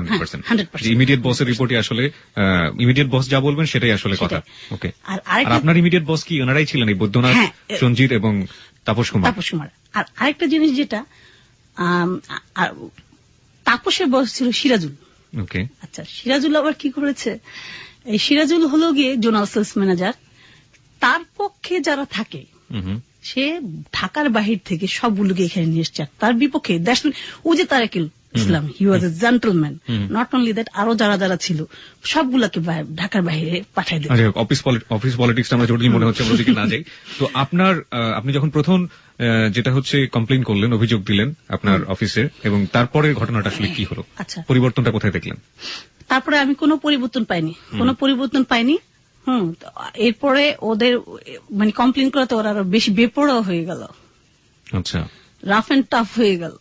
ইমিডিয়েট বসের রিপোর্টই আসলে ইমিডিয়েট বস যা বলবেন সেটাই আসলে কথা। ওকে, আর আপনার ইমিডিয়েট বস কি ওনারাই ছিলেন, এই বৈদ্যনাথ, সঞ্জিত এবং তাপস কুমার? আর আরেকটা জিনিস যেটা, তাপসের বস ছিল সিরাজুল। ওকে, আচ্ছা, সিরাজুল আবার কি করেছে? এই সিরাজুল হলো গিয়ে জোনাল সেলস ম্যানেজার। তার পক্ষে যারা থাকে সে ঢাকার বাহির থেকে সবগুলোকে এখানে নিয়ে এসছে। তার বিপক্ষে ও যে Tarekul Islam, he was a gentleman. Not only that, আরো যারা ছিল সবগুলাকে ঢাকার বাইরে পাঠাই দিল। অফিস পলিটিক্স আমরা জরুরি মনে হচ্ছে, আমরা ওদিকে না যাই। তো আপনি যখন প্রথম যেটা হচ্ছে কমপ্লেইন করলেন, অভিযোগ দিলেন আপনার অফিসে, এবং তারপরে ঘটনাটা আসলে কি হলো? আচ্ছা, পরিবর্তনটা কোথায় দেখলেন? তারপরে আমি কোনো পরিবর্তন পাইনি। এরপরে ওদের মানে কমপ্লেইন করাতে ওরা আরো বেশি বেপরোয়া হয়ে গেল। আচ্ছা, রাফ এন্ড টাফ হয়ে গেল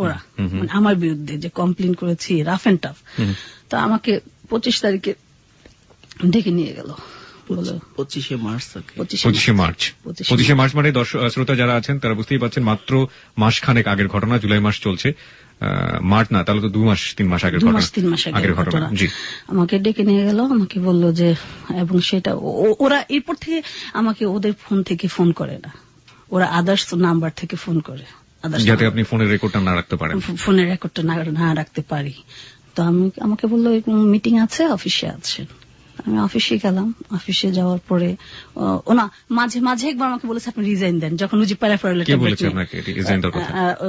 ওরা, মানে আমার বিরুদ্ধে যে কমপ্লেইন করেছি রাফ এন্ড টাফ। তো আমাকে 25 তারিখে ডেকে নিয়ে গেল। 25শে মার্চ মানে দর্শক শ্রোতা যারা আছেন তারা বুঝতেই পারছেন, মাত্র মাসখানেক আগের ঘটনা। জুলাই মাস চলছে, মার্চ না, তাহলে তো 2-3 মাস আগের ঘটনা। জি, আমাকে ডেকে নিয়ে গেল, আমাকে বললো যে, এবং সেটা ওরা এরপর থেকে আমাকে ওদের ফোন থেকে ফোন করে না, ওরা আদার্স নাম্বার থেকে ফোন করে, যাতে আপনি ফোনের রেকর্ডটা না রাখতে পারেন। ফোনের রেকর্ডটা না রাখতে পারি। তো আমাকে বললো মিটিং আছে, অফিসে আছেন। আমি অফিসে গেলাম। অফিসে যাওয়ার পরে ওনা মাঝে একবার আমাকে বলেছে আপনি রিজাইন দেন, যখন ওই যে প্যারাফেরাল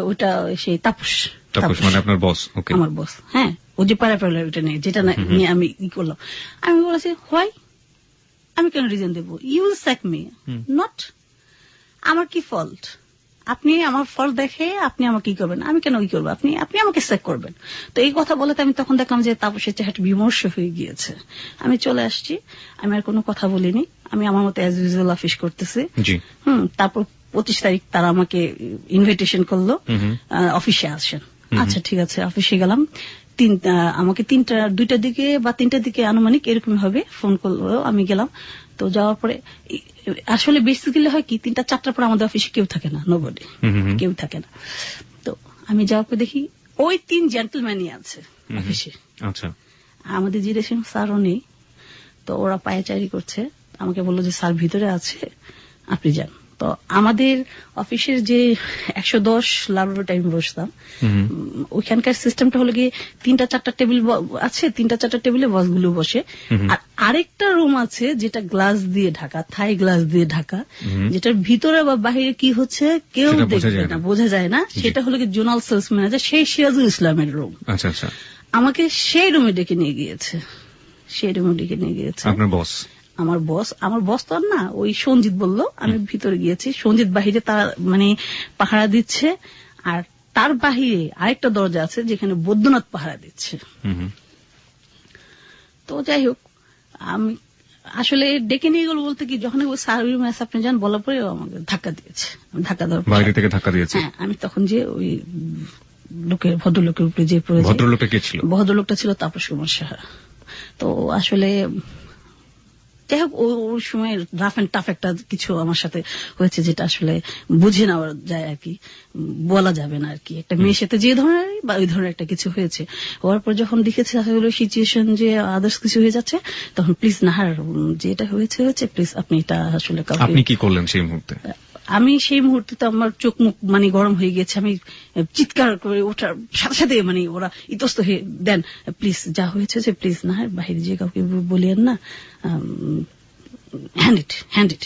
ওটা সেই তাপস মানে আপনার বস। ওকে, আমার বস। হ্যাঁ, ওই যে প্যারাফেরাল ওটা নেই, যেটা নিয়ে আমি ই করলাম। আমি বলেছি হোয়াই, আমি কেন রিজাইন দেবো? You will sack me, not আমার কি ফল্ট? আপনি আমার ফল দেখে আপনি আমাকে কি করবেন? আমি কেন কি করবো? আপনি আমাকে চেক করবেন। তো এই কথা বলতে আমি তখন দেখলাম যে তাপসের চেহারাটা বিমর্ষ হয়ে গিয়েছে। আমি চলে আসছি, আমি আর কোনো কথা বলিনি, আমি আমার মতো অ্যাজ ইউজুয়াল অফিস করতেছি। তারপর 25 তারিখ তারা আমাকে ইনভিটেশন করলো অফিসে আসেন। আচ্ছা ঠিক আছে, অফিসে গেলাম। আমাকে 2টার দিকে বা 3টার দিকে আনুমানিক এরকম হবে ফোন করলো, আমি গেলাম। তো যাওয়ার পরে আসলে বেসিক্যালি হয় কি 3টা-4টার পর আমাদের অফিসে কেউ থাকে না, নোবডি, কেউ থাকে না। তো আমি যাওয়ার পর দেখি ওই 3 জেন্টলম্যানই আছে অফিসে। আচ্ছা, আমাদের ডিরেকশন স্যারও নেই। তো ওরা পায়চারি করছে, আমাকে বললো যে স্যার ভিতরে আছে, আপনি যান। তো আমাদের অফিসের যে 110 ল্যাবরেটরি আমি বসতাম, ওইখানকার সিস্টেমটা হলো গিয়ে 3টা-4টা টেবিল আছে, 3টা-4টা টেবিলে বসগুলো বসে, আর আরেকটা রুম আছে যেটা গ্লাস দিয়ে ঢাকা, থাই গ্লাস দিয়ে ঢাকা, যেটার ভিতরে বা বাহিরে কি হচ্ছে কেউ দেখবে না, বোঝা যায় না। সেটা হলো গিয়ে জোনাল সেলস ম্যানেজার সেই সিরাজুল ইসলামের রুম। আচ্ছা আচ্ছা, আমাকে সেই রুমে ডেকে নিয়ে গিয়েছে, সেই রুমে ডেকে নিয়ে গিয়েছে আপনার বস। আমার বস তো আর না, ওই সঞ্জিত বলল। আমি ভিতরে গিয়েছি, সঞ্জিত বাহিরে তার মানে পাহারা দিচ্ছে, আর তার বাহিরে আরেকটা দরজা আছে যেখানে বৈদ্যনাথ পাহারা দিচ্ছে। তো যাই হোক, আমি আসলে ডেকে নিয়ে গেল বলতে কি, যখন ওই স্যার আপনি যান বলার পরে আমাকে ধাক্কা দিয়েছে, ধাক্কা দেওয়ার বাইরে থেকে ধাক্কা দিয়েছে। হ্যাঁ, আমি তখন যে ওই ভদ্রলোকের উপরে যে পড়ে, ভদ্রলোকটা কে ছিল? ভদ্রলোকটা ছিল তাপস কুমার সাহা। তো আসলে যাই হোক, ওই সময় রাফ এন্ড টাফ একটা কিছু আমার সাথে হয়েছে, যেটা আসলে বুঝে নেওয়া যায় আর কি, বলা যাবে না আর কি। একটা মেয়ের সাথে যে ধরনের বা ওই ধরনের একটা কিছু হয়েছে, হওয়ার পর যখন দেখেছি আসলে সিচুয়েশন যে আদার্স কিছু হয়ে যাচ্ছে, তখন প্লিজ নাহার, যেটা হয়েছে প্লিজ আপনি এটা আসলে আপনি কি করলেন সেই মুহূর্তে? আমি সেই মুহূর্তে তো আমার চোখ মুখ মানে গরম হয়ে গেছে, আমি চিৎকার করে ওঠার সাথে সাথে মানে ওরা ইতস্ত হয়ে দেন, প্লিজ যা হয়েছে যে প্লিজ না বাইরে যে কাউকে বলিয়েন না, হ্যান্ড ইট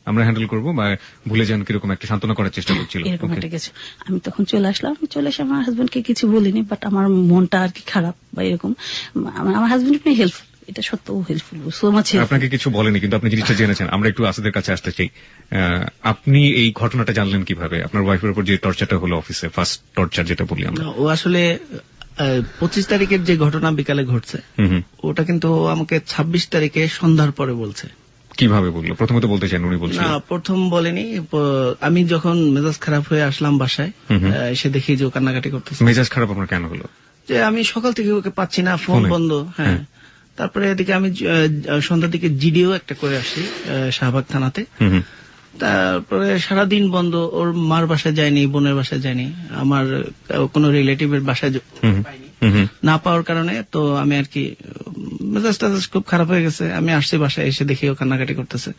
আমরা হ্যান্ডেল করবো, বা ভুলে যান, কিরকম একটা সান্ত্বনা করার চেষ্টা করছিল এরকম একটা কিছু। আমি তখন চলে আসলাম, চলে এসে আমার হাজবেন্ডকে কিছু বলিনি, বাট আমার মনটা আর কি খারাপ বা এরকম। আমার হাজবেন্ড আপনি হেল্পফুল, এটা সত্য হেল্পফুল, সো মাচ। আপনাকে কিছু বলেনি, কিন্তু আপনি জিনিসটা জেনেছেন। আমরা একটু আসাদের কাছে আসতে চাই। আপনি এই ঘটনাটা জানলেন কিভাবে? আপনার ওয়াইফের উপর যে টর্চারটা হলো অফিসে, ফার্স্ট টর্চার যেটা বলি আমরা। ও আসলে 25 তারিখের যে ঘটনা বিকালে ঘটছে, ওটা কিন্তু আমাকে 26 তারিখে সন্ধ্যার পরে বলছে। কিভাবে বললো? প্রথমে তো বলতে চান, উনি বলছেন না, প্রথম বলেনি। আমি যখন মেজাজ খারাপ হয়ে আসলাম বাসায়, এসে দেখি যে ও কান্নাকাটি করতেছে। মেজাজ খারাপ আপনার কেন হলো? যে আমি সকাল থেকে ওকে পাচ্ছি না, ফোন বন্ধ। হ্যাঁ, তারপরে এদিকে আমি সন্ধ্যার দিকে জিডিও একটা করে আসি শাহবাগ থানাতে। তারপরে সারাদিন বন্ধ, ওর মার বাসায় যায়নি, বোনের বাসায় যায়নি, আমার কোন রিলেটিভের বাসায় পাইনি। না পাওয়ার কারণে তো আমি আর কি মেজাজ টাজাজ খুব খারাপ হয়ে গেছে। আমি আসছি বাসায়, এসে দেখি ও কান্নাকাটি করতেছে।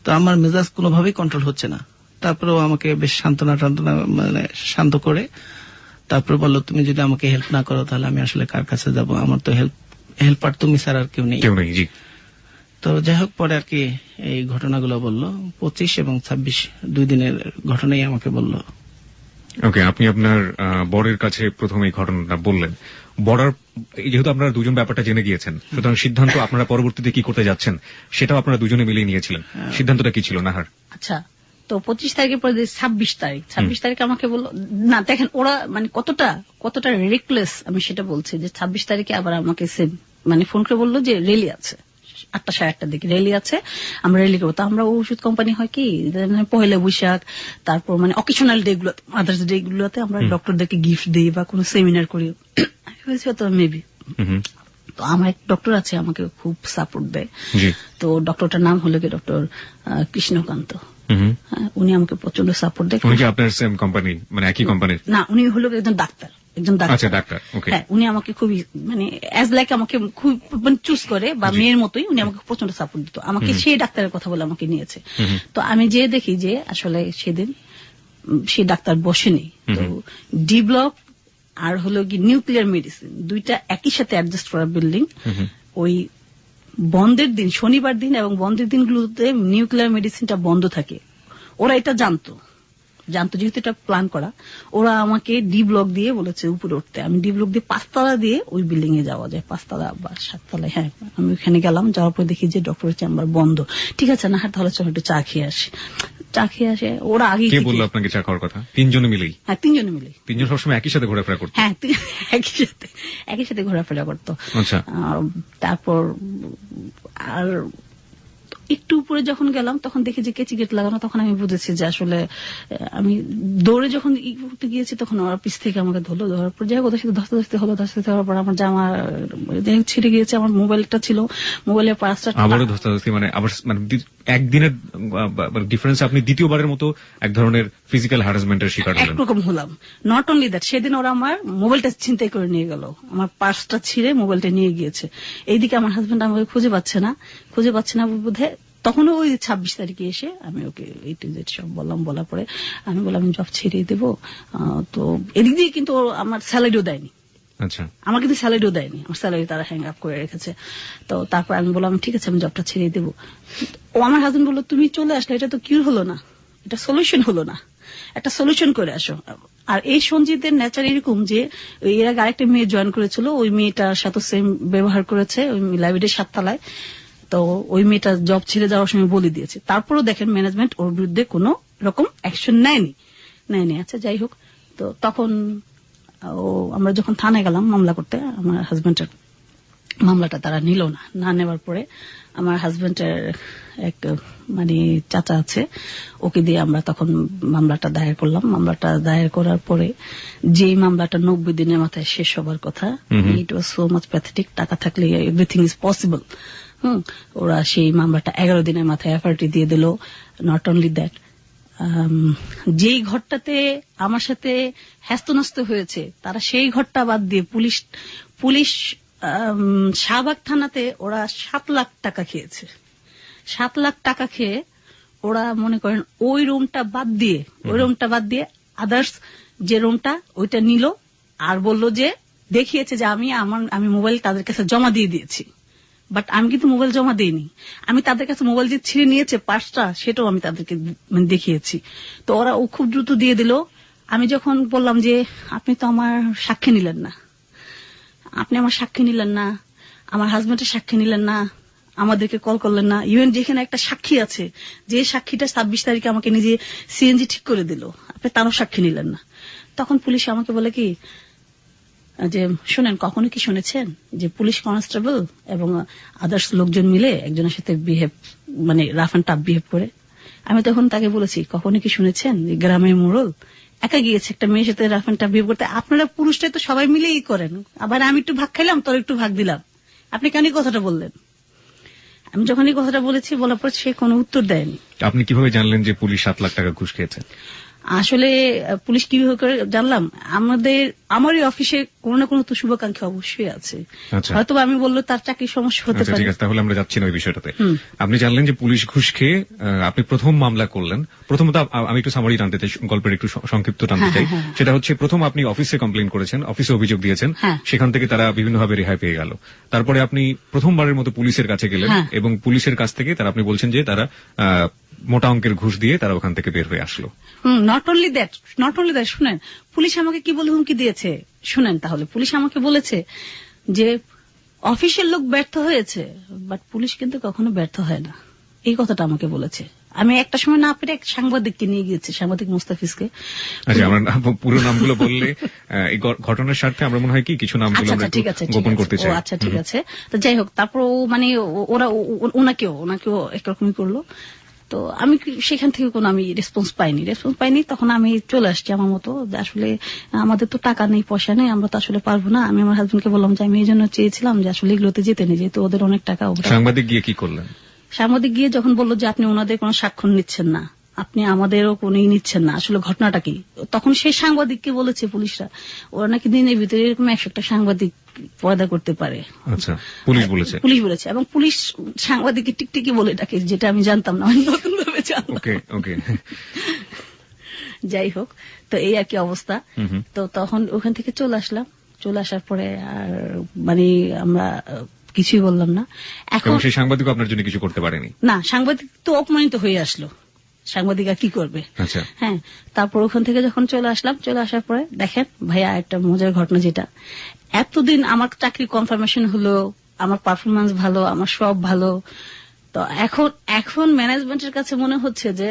তো আমার মেজাজ কোনোভাবেই কন্ট্রোল হচ্ছে না। তারপরেও আমাকে বেশ সান্ত্বনা মানে শান্ত করে তারপরে বললো, তুমি যদি আমাকে হেল্প না করো তাহলে আমি আসলে কার কাছে যাব, আমার তো হেল্পার তুমি স্যার আর কেউ নেই। তো যাই হোক, পরে আর কি এই ঘটনাগুলো বললো, 25 এবং 26 2 দিনের ঘটনাই আমাকে বললো। ওকে, আপনি আপনার বরের কাছে প্রথমে এই ঘটনাটা বললেন। বর্ডার, যেহেতু আপনারা দুজন ব্যাপারটা জেনে গিয়েছেন, সুতরাং সিদ্ধান্ত আপনারা পরবর্তীতে কি করতে যাচ্ছেন সেটাও আপনারা দুজনে মিলিয়ে নিয়েছিলেন। সিদ্ধান্তটা কি ছিল নাহার? আচ্ছা, তো 25 তারিখের পরে 26 তারিখ আমাকে বললো না। দেখেন ওরা মানে কতটা রিকলেস, আমি সেটা বলছি যে 26 তারিখে আবার আমাকে মানে ফোন করে বললো যে রেলি আছে 8টা 8:30 দিকে রেলি আছে, আমরা রেলি করবো। তো আমরা ওষুধ কোম্পানি হয় কি, পহেলা বৈশাখ, তারপর মানে অকেশনাল ডে গুলোতে, আদার্স ডে গুলোতে আমরা ডক্টরদেরকে গিফট দিই বা কোনো সেমিনার করি, হয়েছে তো মেবি। তো আমার এক ডক্টর আছে, আমাকে খুব সাপোর্ট দেয়। তো ডক্টরটার নাম হলো কি ডক্টর কৃষ্ণকান্ত। উনি আমাকে প্রচন্ড সাপোর্ট দেয়। উনি কি আপনার সেম কোম্পানি, মানে একই কোম্পানির? না, উনি হলো একজন ডাক্তার। আচ্ছা, ডাক্তার। হ্যাঁ, উনি আমাকে খুবই মানে অ্যাজ লাইক আমাকে খুব চুজ করে বা মেয়ের মতোই উনি আমাকে প্রচন্ড সাপোর্ট দিত। আমাকে সেই ডাক্তারের কথা বলে আমাকে নিয়েছে। তো আমি যে দেখি যে আসলে সেদিন সেই ডাক্তার বসেনি। তো ডি ব্লক আর হলো কি নিউক্লিয়ার মেডিসিন, দুইটা একই সাথে অ্যাডজাস্ট করা বিল্ডিং। ওই বন্ধের দিন, শনিবার দিন এবং বন্ধের দিনগুলোতে নিউক্লিয়ার মেডিসিনটা বন্ধ থাকে। ওরা এটা জানতো যেহেতু এটা প্ল্যান করা। ওরা আমাকে ডি ব্লক দিয়ে বলেছে উপরে উঠতে। আমি ডি ব্লক দিয়ে 5 তলা দিয়ে ওই বিল্ডিং এ যাওয়া যায়, 5 তলা বা 7 তলায়। হ্যাঁ, আমি ওখানে গেলাম, যাওয়ার পর দেখি যে ডক্টরের চেম্বার বন্ধ। ঠিক আছে না, তাহলে চলো একটু চা খেয়ে আসি। চা খেয়ে আসে ওরা আগে। কে বললো আপনাকে চা খাওয়ার কথা? 3 জনে মিলেই? হ্যাঁ, 3 জনে মিলে। 3 জন সবসময় একই সাথে ঘোরাফেরা করতো? হ্যাঁ, একই সাথে ঘোরাফেরা করতো। আচ্ছা, তারপর আর একটু উপরে যখন গেলাম তখন দেখি যে কেচি গেট লাগানো, তখন আমি বুঝেছি যে আসলে আমি দৌড়ে যখন করতে গিয়েছি তখন ওরা পিছ থেকে আমাকে ধরার পর যাই হোক ওদের সাথে ধস্তে হওয়ার পর আমার জামা যাই হোক ছিঁড়ে গিয়েছে, আমার মোবাইলটা ছিল, মোবাইলের পার্সটা আবারও ধস্তাধস্তি, মানে আবার মানে একদিনের ডিফারেন্স আপনি দ্বিতীয়বারের মতো এক ধরনের ফিজিক্যাল হ্যারাসমেন্টের শিকার হলেন। একরকম হলাম। নট অনলি দ্যাট, সেদিন ওরা আমার মোবাইলটা ছিনতাই করে নিয়ে গেল, আমার পার্সটা ছিঁড়ে মোবাইলটা নিয়ে গিয়েছে। এইদিকে আমার হাজবেন্ড আমাকে খুঁজে পাচ্ছে না বোধহয়, তখনও ওই 26 তারিখে এসে আমি ওকে এই টু জেড সব বললাম। বলার পরে আমি বললাম আমি জব ছেড়ে দেবো। তো এদিক দিয়ে কিন্তু ও আমার স্যালারিও দেয়নি, আচ্ছা, আমার কিন্তু স্যালারিও দেয়নি, আমার স্যালারি তারা হ্যাং আপ করে রেখেছে। তো তারপর আমি বললাম ঠিক আছে আমি জবটা ছেড়ে দেবো। ও আমার হাজবেন্ড বললো তুমি চলে আসলে এটা তো কিউর হলো না, এটা সলিউশন হলো না, একটা সলিউশন করে আসো। আর এই সঞ্জিতের নেচার এরকম যে এর আগে আরেকটা মেয়ে জয়েন করেছিল, ওই মেয়েটার সাথে সেম ব্যবহার করেছে ওই লাইব্রেরির 7 তলায়। তো ওই মেয়েটা জব ছেড়ে যাওয়ার সময় বলে দিয়েছে, তারপরও দেখেন ম্যানেজমেন্ট ওর বিরুদ্ধে কোনো রকম অ্যাকশন নেয়নি। আচ্ছা যাই হোক, তো তখন আমরা যখন থানায় গেলাম মামলা করতে, আমার হাজবেন্ডের মামলাটা তারা নিল না নেওয়ার পরে আমার হাজবেন্ডের এক মানে চাচা আছে, ওকে দিয়ে আমরা তখন মামলাটা দায়ের করলাম। মামলাটা দায়ের করার পরে যেই মামলাটা 90 দিনের মাথায় শেষ হবার কথা, ইট ওয়াজ সো মাচ প্যাথেটিক, টাকা থাকলে এভরিথিং ইজ পসিবল। ওরা সেই মামলাটা 11 দিনের মাথায় এফআরটি দিয়ে দিল। নট অনলি দ্যাট, যেই ঘরটাতে আমার সাথে হ্যাস্তন্যস্ত হয়েছে তারা সেই ঘরটা বাদ দিয়ে পুলিশ শাহবাগ থানাতে ওরা 7 লাখ টাকা খেয়েছে। 7 লাখ টাকা খেয়ে ওরা মনে করেন ওই রুমটা বাদ দিয়ে আদার্স যে রুমটা ওইটা নিল, আর বললো যে দেখিয়েছে যে আমি মোবাইল তাদের কাছে জমা দিয়ে দিয়েছি। বাট আমি কিন্তু মোবাইল জমা দিইনি, আমি তাদের কাছে মোবাইল যে ছিঁড়ে নিয়েছে পার্সটা সেটাও আমি তাদেরকে দেখিয়েছি। তো ওরা খুব দ্রুত দিয়ে দিল। আমি যখন বললাম যে আপনি তো আমার সাক্ষী নিলেন না, আমার হাজবেন্ডের সাক্ষী নিলেন না, আমাদেরকে কল করলেন না, ইভেন যেখানে একটা সাক্ষী আছে যে সাক্ষীটা 26 তারিখে আমাকে নিজে সিএনজি ঠিক করে দিল, আপনি তারও সাক্ষী নিলেন না। তখন পুলিশ আমাকে বলে কি যে শুনেন, কখনো কি শুনেছেন যে পুলিশ কনস্টেবল এবং আদার্স লোকজন মিলে একজনের সাথে মানে রাফ অ্যান্ড টাফ বিহেভ করে? আমি তখন তাকে বলেছি কখনো কি শুনেছেন যে গ্রামের মোড়ল একা গিয়েছে একটা মেয়ের সাথে রাফ অ্যান্ড টাফ বিহেভ করতে? আপনারা পুরুষটাই তো সবাই মিলেই করেন, আবার আমি একটু ভাগ খাইলাম তোর একটু ভাগ দিলাম, আপনি কেন কথাটা বললেন? আমি যখন এই কথাটা বলেছি, বলার পর সে কোনো উত্তর দেয়নি। আপনি কিভাবে জানলেন যে পুলিশ 7 লাখ টাকা ঘুষ খেয়েছে? আসলে পুলিশ কিভাবে করে জানলাম, আমারই অফিসে কোনো না কোনো তো শুভাকাঙ্ক্ষী অবশ্যই আছে, হয়তো আমি বললো তার চাকরির সমস্যা হতে পারে। ঠিক আছে, তাহলে আমরা যাচ্ছি না ওই বিষয়টাতে। আপনি জানলেন যে পুলিশ ঘুষ খেয়ে আপনি প্রথম মামলা করলেন। প্রথমত আমি একটু সামারি টানতে চাই, গল্পের একটু সংক্ষিপ্ত টানতে চাই। সেটা হচ্ছে প্রথম আপনি অফিসে কমপ্লেন করেছেন, অফিসে অভিযোগ দিয়েছেন, সেখান থেকে তারা বিভিন্নভাবে রেহাই পেয়ে গেল। তারপরে আপনি প্রথমবারের মতো পুলিশের কাছে গেলেন এবং পুলিশের কাছ থেকে তারা আপনি বলছেন যে তারা মোটা অঙ্কের ঘুষ দিয়ে তারা ওখান থেকে বের হয়ে আসলো। নট অনলি দ্যাট, শুনেন পুলিশ আমাকে কি বলে হুমকি দিয়েছে শুনেন। তাহলে পুলিশ আমাকে বলেছে যে অফিসের লোক ব্যর্থ হয়েছে, বাট পুলিশ কিন্তু কখনো ব্যর্থ হয় না, এই কথাটা আমাকে বলেছে। আমি একটা সময় না পেরে এক সাংবাদিককে নিয়ে গিয়েছি, সাংবাদিক মুস্তাফিজকে। আচ্ছা, আমরা পুরো নামগুলো বললে এই ঘটনার স্বার্থে আমরা মনে হয় কি কিছু নামগুলো আমরা গোপন করতে চাই। আচ্ছা ঠিক আছে, তো যাই হোক, তারপর মানে ওরা ওনাকেও একরকমই করলো। তো আমি সেখান থেকে কোনো আমি রেসপন্স পাইনি। তখন আমি চলে আসছি আমার মতো, আসলে আমাদের তো টাকা নেই, পয়সা নেই, আমরা তো আসলে পারবো না। আমি আমার হাজবেন্ডকে বললাম যে আমি এই জন্য চেয়েছিলাম যে আসলে এগুলোতে যেতে নেই, যেহেতু ওদের অনেক টাকা। সাংবাদিক গিয়ে কি করলেন? সাংবাদিক গিয়ে যখন বললো যে আপনি ওনাদের কোনো স্বাক্ষর নিচ্ছেন না, আপনি আমাদেরও কোনো নিচ্ছেন না, আসলে ঘটনাটা কি, তখন সেই সাংবাদিককে বলেছে পুলিশরা ওরা নাকি দিনের ভিতরে এরকম 100টা সাংবাদিক পয়দা করতে পারে। আচ্ছা, পুলিশ বলেছে এবং পুলিশ সাংবাদিককে টিকটিকি বলে ডাকে, যেটা আমি জানতাম না, আমি নতুন ভাবে জানলাম। ওকে যাই হোক, তো এই আর কি অবস্থা। তো তখন ওখান থেকে চলে আসার পরে আর মানে আমরা কিছুই বললাম না। এখন সেই সাংবাদিক আপনার জন্য কিছু করতে পারেনি? না, সাংবাদিক তো অপমানিত হয়ে আসলো, সাংবাদিক আর কি করবে। হ্যাঁ, তারপর ওখান থেকে যখন চলে আসার পরে দেখেন ভাইয়া একটা মজার ঘটনা, যেটা এতদিন আমার চাকরি কনফার্মেশন হলো, আমার পারফরমেন্স ভালো, আমার সব ভালো, তো এখন ম্যানেজমেন্টের কাছে মনে হচ্ছে যে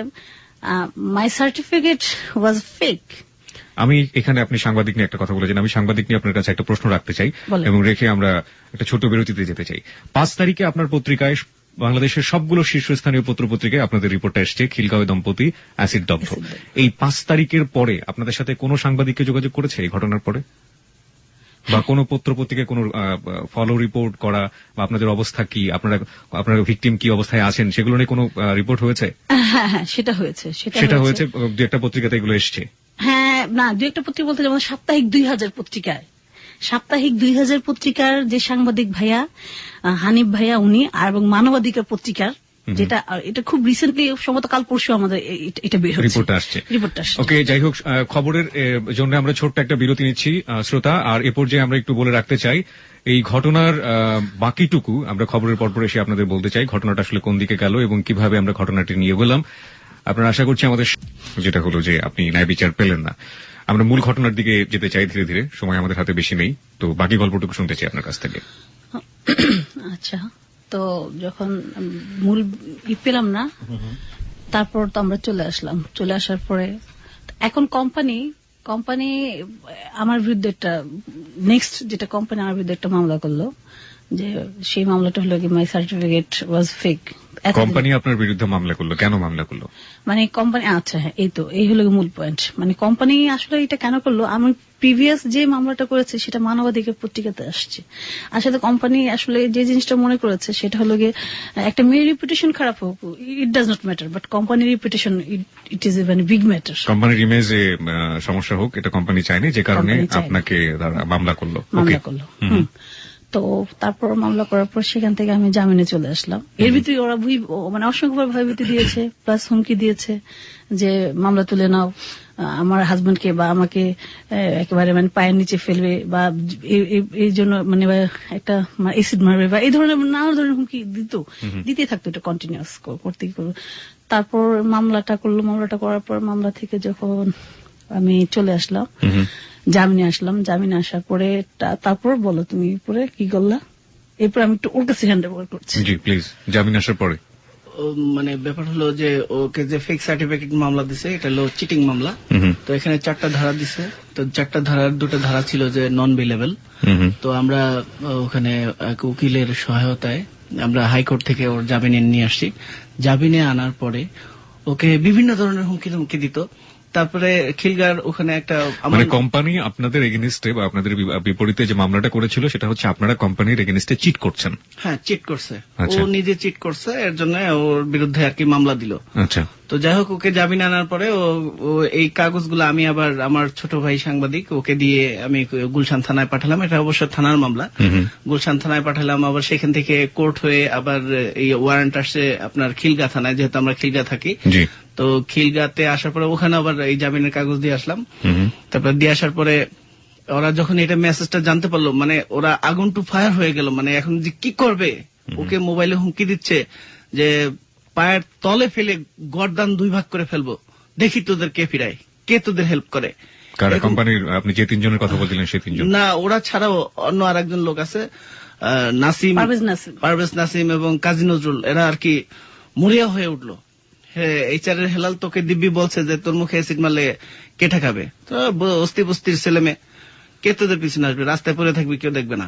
মাই সার্টিফিকেট ওয়াজ ফেক। আমি এখানে আপনি সাংবাদিক নিয়ে একটা কথা বলেছেন, আমি সাংবাদিক নিয়ে আপনার কাছে একটা প্রশ্ন রাখতে চাই এবং রেখে আমরা একটা ছোট বিরতিতে যেতে চাই। 5 তারিখে আপনার পত্রিকায় বাংলাদেশের সবগুলো শীর্ষস্থানীয় পত্রপত্রিকায় আপনাদের রিপোর্টটা এসছে, খিলগাঁওয়ে দম্পতি অ্যাসিড দগ্ধ। এই 5 তারিখের পরে আপনাদের সাথে কোনো সাংবাদিককে যোগাযোগ করেছে এই ঘটনার পরে, বা কোনো পত্রপত্রিকায় কোনো ফলো রিপোর্ট করা, বা আপনাদের অবস্থা কি, আপনার ভিকটিম কি অবস্থায় আছেন, সেগুলো নিয়ে কোনো রিপোর্ট হয়েছে? হ্যাঁ হ্যাঁ, সেটা হয়েছে। সেটা হয়েছে, দু একটা পত্রিকাতে এগুলো এসছে। হ্যাঁ, না, দু একটা পত্রিকা বলতে যেমন সাপ্তাহিক 2000 পত্রিকায়, সাপ্তাহিক 2000 পত্রিকার যে সাংবাদিক ভাইয়া, হানিফ ভাইয়া উনি, এবং মানবাধিকার পত্রিকার, যেটা এটা খুব রিসেন্টলি, সম্ভবত কাল পরশু আমাদের এটা বের হচ্ছে, রিপোর্টটা আসছে। ওকে, যাই হোক, খবরের জন্য আমরা ছোট্ট একটা বিরতি নিচ্ছি শ্রোতা। আর এ পর্যায়ে আমরা একটু বলে রাখতে চাই, এই ঘটনার বাকিটুকু আমরা খবরের পরপর এসে আপনাদের বলতে চাই, ঘটনাটা আসলে কোন দিকে গেল এবং কিভাবে আমরা ঘটনাটি নিয়ে গেলাম। আপনারা আশা করছি আমাদের, যেটা হলো যে আপনি ন্যায় বিচার পেলেন না। আমরা মূল ঘটনার দিকে যেতে চাই ধীরে ধীরে, সময় আমাদের হাতে বেশি নেই, তো বাকি গল্পটুকু শুনতে চাই আপনার কাছ থেকে। আচ্ছা, তো যখন মূল পেলাম না, তারপর তো আমরা চলে আসার পরে এখন কোম্পানি আমার বিরুদ্ধে একটা, নেক্সট যেটা কোম্পানি আমার বিরুদ্ধে একটা মামলা করলো, যে সেই মামলাটা হলো কি মাই সার্টিফিকেট ওয়াজ ফেক। কোম্পানি আপনার বিরুদ্ধে মামলা করলো, কেন মামলা করলো? মানে কোম্পানি, আচ্ছা হ্যাঁ, এই হলো মূল পয়েন্ট। মানে কোম্পানি আসলে এটা কেন করলো, আমি প্রিভিয়াস যে মামলাটা করেছে সেটা মানবাধিকার পত্রিকাতে আসছে। আসলে কোম্পানি আসলে যে জিনিসটা মনে করেছে সেটা হলো গিয়ে, একটা মেয়ের রেপুটেশন খারাপ হোক, it does not matter, but কোম্পানির reputation, it is a big matter. কোম্পানির ইমেজে সমস্যা হোক, এটা কোম্পানি চায়নি, যে কারণে আপনাকে মামলা করলো। তো তারপর মামলা করার পর সেখান থেকে আমি জামিনে চলে আসলাম। এর ভিতরে ওরা মানে অসংখ্যবার ভয়ভীতি দিয়েছে, প্লাস হুমকি দিয়েছে যে মামলা তুলে নাও, আমার হাজবেন্ডকে বা আমাকে একেবারে মানে পায়ের নিচে ফেলবে, বা এই জন্য মানে একটা এসিড মারবে, বা এই ধরনের নানা ধরনের হুমকি দিতে থাকতো, এটা কন্টিনিউয়াস করতে করবো। তারপর মামলাটা করার পর মামলা থেকে যখন আমি চলে আসলাম, জামিনে আসার পরে, তারপর বলো তুমি পরে কি করলা, এরপর আমি একটু ওর কাছে হ্যান্ড ওভার করছি। জি প্লিজ। জামিন আসার পরে মানে ব্যাপার হলো যে ওকে যে ফেক সার্টিফিকেট মামলা দিছে, এটা হলো চিটিং মামলা। তো এখানে 4টা ধারা দিছে, তো 4টা ধারার 2টা ধারা ছিল যে নন বেলেবল। তো আমরা ওখানে এক উকিলের সহায়তায় আমরা হাইকোর্ট থেকে ওর জামিনে নিয়ে আসছি। জামিনে আনার পরে ওকে বিভিন্ন ধরনের হুমকি দিত। তারপরে খিলগাঁর ওখানে একটা, মানে কোম্পানি আপনাদের এগেনিস্টে বা আপনাদের বিপরীতে যে মামলাটা করেছিল সেটা হচ্ছে আপনারা কোম্পানির এগেনিস্টে চিট করছেন। হ্যাঁ, চিট করছে, ও নিজে চিট করছে, এর জন্য ওর বিরুদ্ধে আর কি মামলা দিল। আচ্ছা, তো যাই হোক, ওকে জামিন আনার পরে ও এই কাগজগুলো আমি আবার আমার ছোট ভাই সাংবাদিক, ওকে দিয়ে আমি গুলশান থানায় পাঠালাম। এটা অবশ্য থানার মামলা। গুলশান থানায় পাঠালাম, আবার সেখান থেকে কোর্ট হয়ে আবার এই ওয়ারেন্ট আসছে আপনার খিলগাঁ থানায়, যেহেতু আমরা খিলগাঁ থাকি। তো খিলগাঁতে আসার পরে ওখানে আবার এই জামিনের কাগজ দিয়ে আসলাম। তারপর দিয়ে আসার পরে ওরা যখন এটা মেসেজটা জানতে পারলো, মানে ওরা আগুন টু ফায়ার হয়ে গেল। মানে এখন যে কি করবে, ওকে মোবাইলে হুমকি দিচ্ছে যে পায়ের তলে ফেলে গর্দান 2 ভাগ করে ফেলবো, দেখি তোদের কে ফিরায়, কে তোদের হেল্প করে। কোম্পানির আপনি যে 3 জনের কথা বলছিলেন সেই 3 জন না, ওরা ছাড়াও অন্য আরেকজন লোক আছে, পারভেজ নাসিম এবং কাজী নজরুল, এরা আর কি মরিয়া হয়ে উঠলো। হ্যাঁ, এইচআরের হেলাল তোকে দিব্যি বলছে যে তোর মুখে অ্যাসিড মারলে কে ঠেকাবে, তো অস্তি বস্তির ছেলে মেয়ে, কে তোদের পিছনে আসবে, রাস্তায় পড়ে থাকবি, কেউ দেখবে না।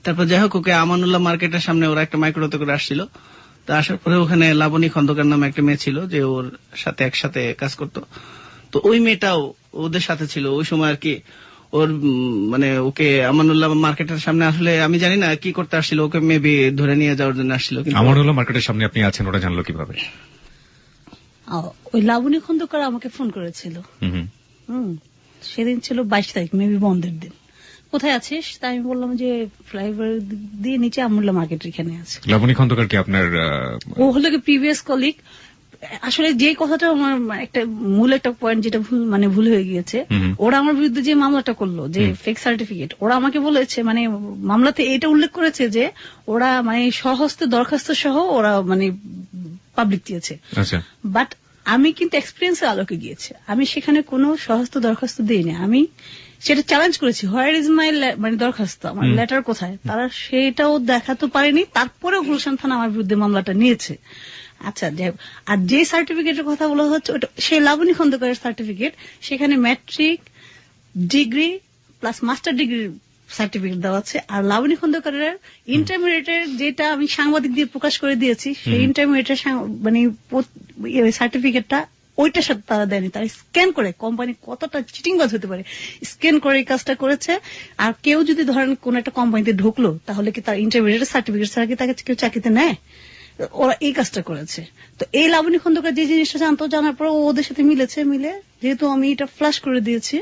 তারপর যাই হোক, ওকে আমানুল্লাহ মার্কেটের সামনে ওরা একটা মাইক্রোতে করে আসছিল। তো আসার পরে ওখানে লাবণী খন্দকার নামে একটা মেয়ে ছিল, যে ওর সাথে একসাথে কাজ করতো। তো ওই মেয়েটাও ওদের সাথে ছিল ওই সময় আর কি। ওর মানে ওকে আমানুল্লাহ মার্কেটের সামনে, আসলে আমি জানি না কি করতে আসছিল, ওকে মেবি ধরে নিয়ে যাওয়ার জন্য আসছিল। আমানুল্লাহ মার্কেটের সামনে আপনি আছেন, ওটা জানলো কিভাবে? ওই লাবণী খন্দকার আমাকে ফোন করেছিল। সেদিন ছিল 22 তারিখ, মেবি বন্ধের দিন। কোথায় আছিস? তাই আমি বললাম যে ফ্লাইওভার দিয়ে নিচে আমুল্লাহ মার্কেটের এখানে আছে। লাবণী খন্দকার কি আপনার? ও হলো কি প্রিভিয়াস কলিগ। আসলে যে কথাটা আমার একটা মূল একটা পয়েন্ট যেটা ভুল হয়ে গিয়েছে, ওরা আমার বিরুদ্ধে যে মামলাটা করলো, যে ফেক সার্টিফিকেট, ওরা আমাকে বলেছে, মানে মামলাতে এটা উল্লেখ করেছে যে ওরা মানে স্বহস্তে দরখাস্ত সহ ওরা মানে পাবলিক দিয়েছে। বাট আমি কিন্তু এক্সপিরিয়েন্সের আলোকে গিয়েছে, আমি সেখানে কোনো স্বহস্ত দরখাস্ত দিইনি। আমি সেটা চ্যালেঞ্জ করেছি, হোয়ার ইজ মাই মানে দরখাস্ত, আমার লেটার কোথায়, তারা সেটাও দেখাতে পারেনি। তারপরেও গুলশান থানা আমার বিরুদ্ধে মামলাটা নিয়েছে। আচ্ছা, আর যে সার্টিফিকেটের কথা বলা হচ্ছে ওটা সেই লাবণী খন্দকারের সার্টিফিকেট, সেখানে matric degree plus master degree certificate দেওয়া আছে। আর লাবণী খন্দকারের ইন্টারমিডিয়েটের যেটা আমি সাংবাদিক দিয়ে প্রকাশ করে দিয়েছি, সেই ইন্টারমিডিয়েটের মানে সার্টিফিকেটটা ওইটার সাথে তারা দেয়নি, তারা স্ক্যান করে, কোম্পানি কতটা চিটিংবাজ হতে পারে, স্ক্যান করে এই কাজটা করেছে। আর কেউ যদি ধরেন কোন একটা কোম্পানিতে ঢুকলো, তাহলে কি তার ইন্টারমিডিয়েট সার্টিফিকেট ছাড়া কি তাকে কেউ চাকরিতে নেয়? ওরা এই কাজটা করেছে। তো এই লাবণী খন্দকার যে জিনিসটা জানতো, জানার পর ওদের সাথে মিলে, যেহেতু আমি এটা ফ্ল্যাশ করে দিয়েছি,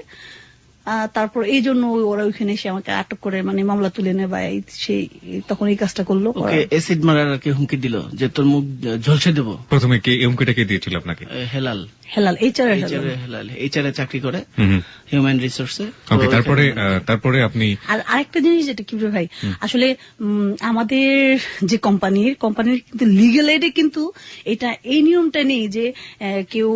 তারপর এই জন্য ওরা ওইখানে এসে আমাকে আটক করে মানে মামলা তুলে নেয়, বা সেই তখন এই কাজটা করলো। অ্যাসিড মারার আর কি হুমকি দিল যে তোর মুখ ঝলসে দেবো। প্রথমে কে হুমকিটা কে দিয়েছিল আপনাকে? হেলাল এইচআর চাকরি করে, হিউম্যান রিসোর্সে। তারপরে আপনি আর আরেকটা জিনিস যেটা কি ভাই, আসলে আমাদের যে কোম্পানির কিন্তু লিগ্যাল এডে কিন্তু এটা এই নিয়মটা নেই যে কেউ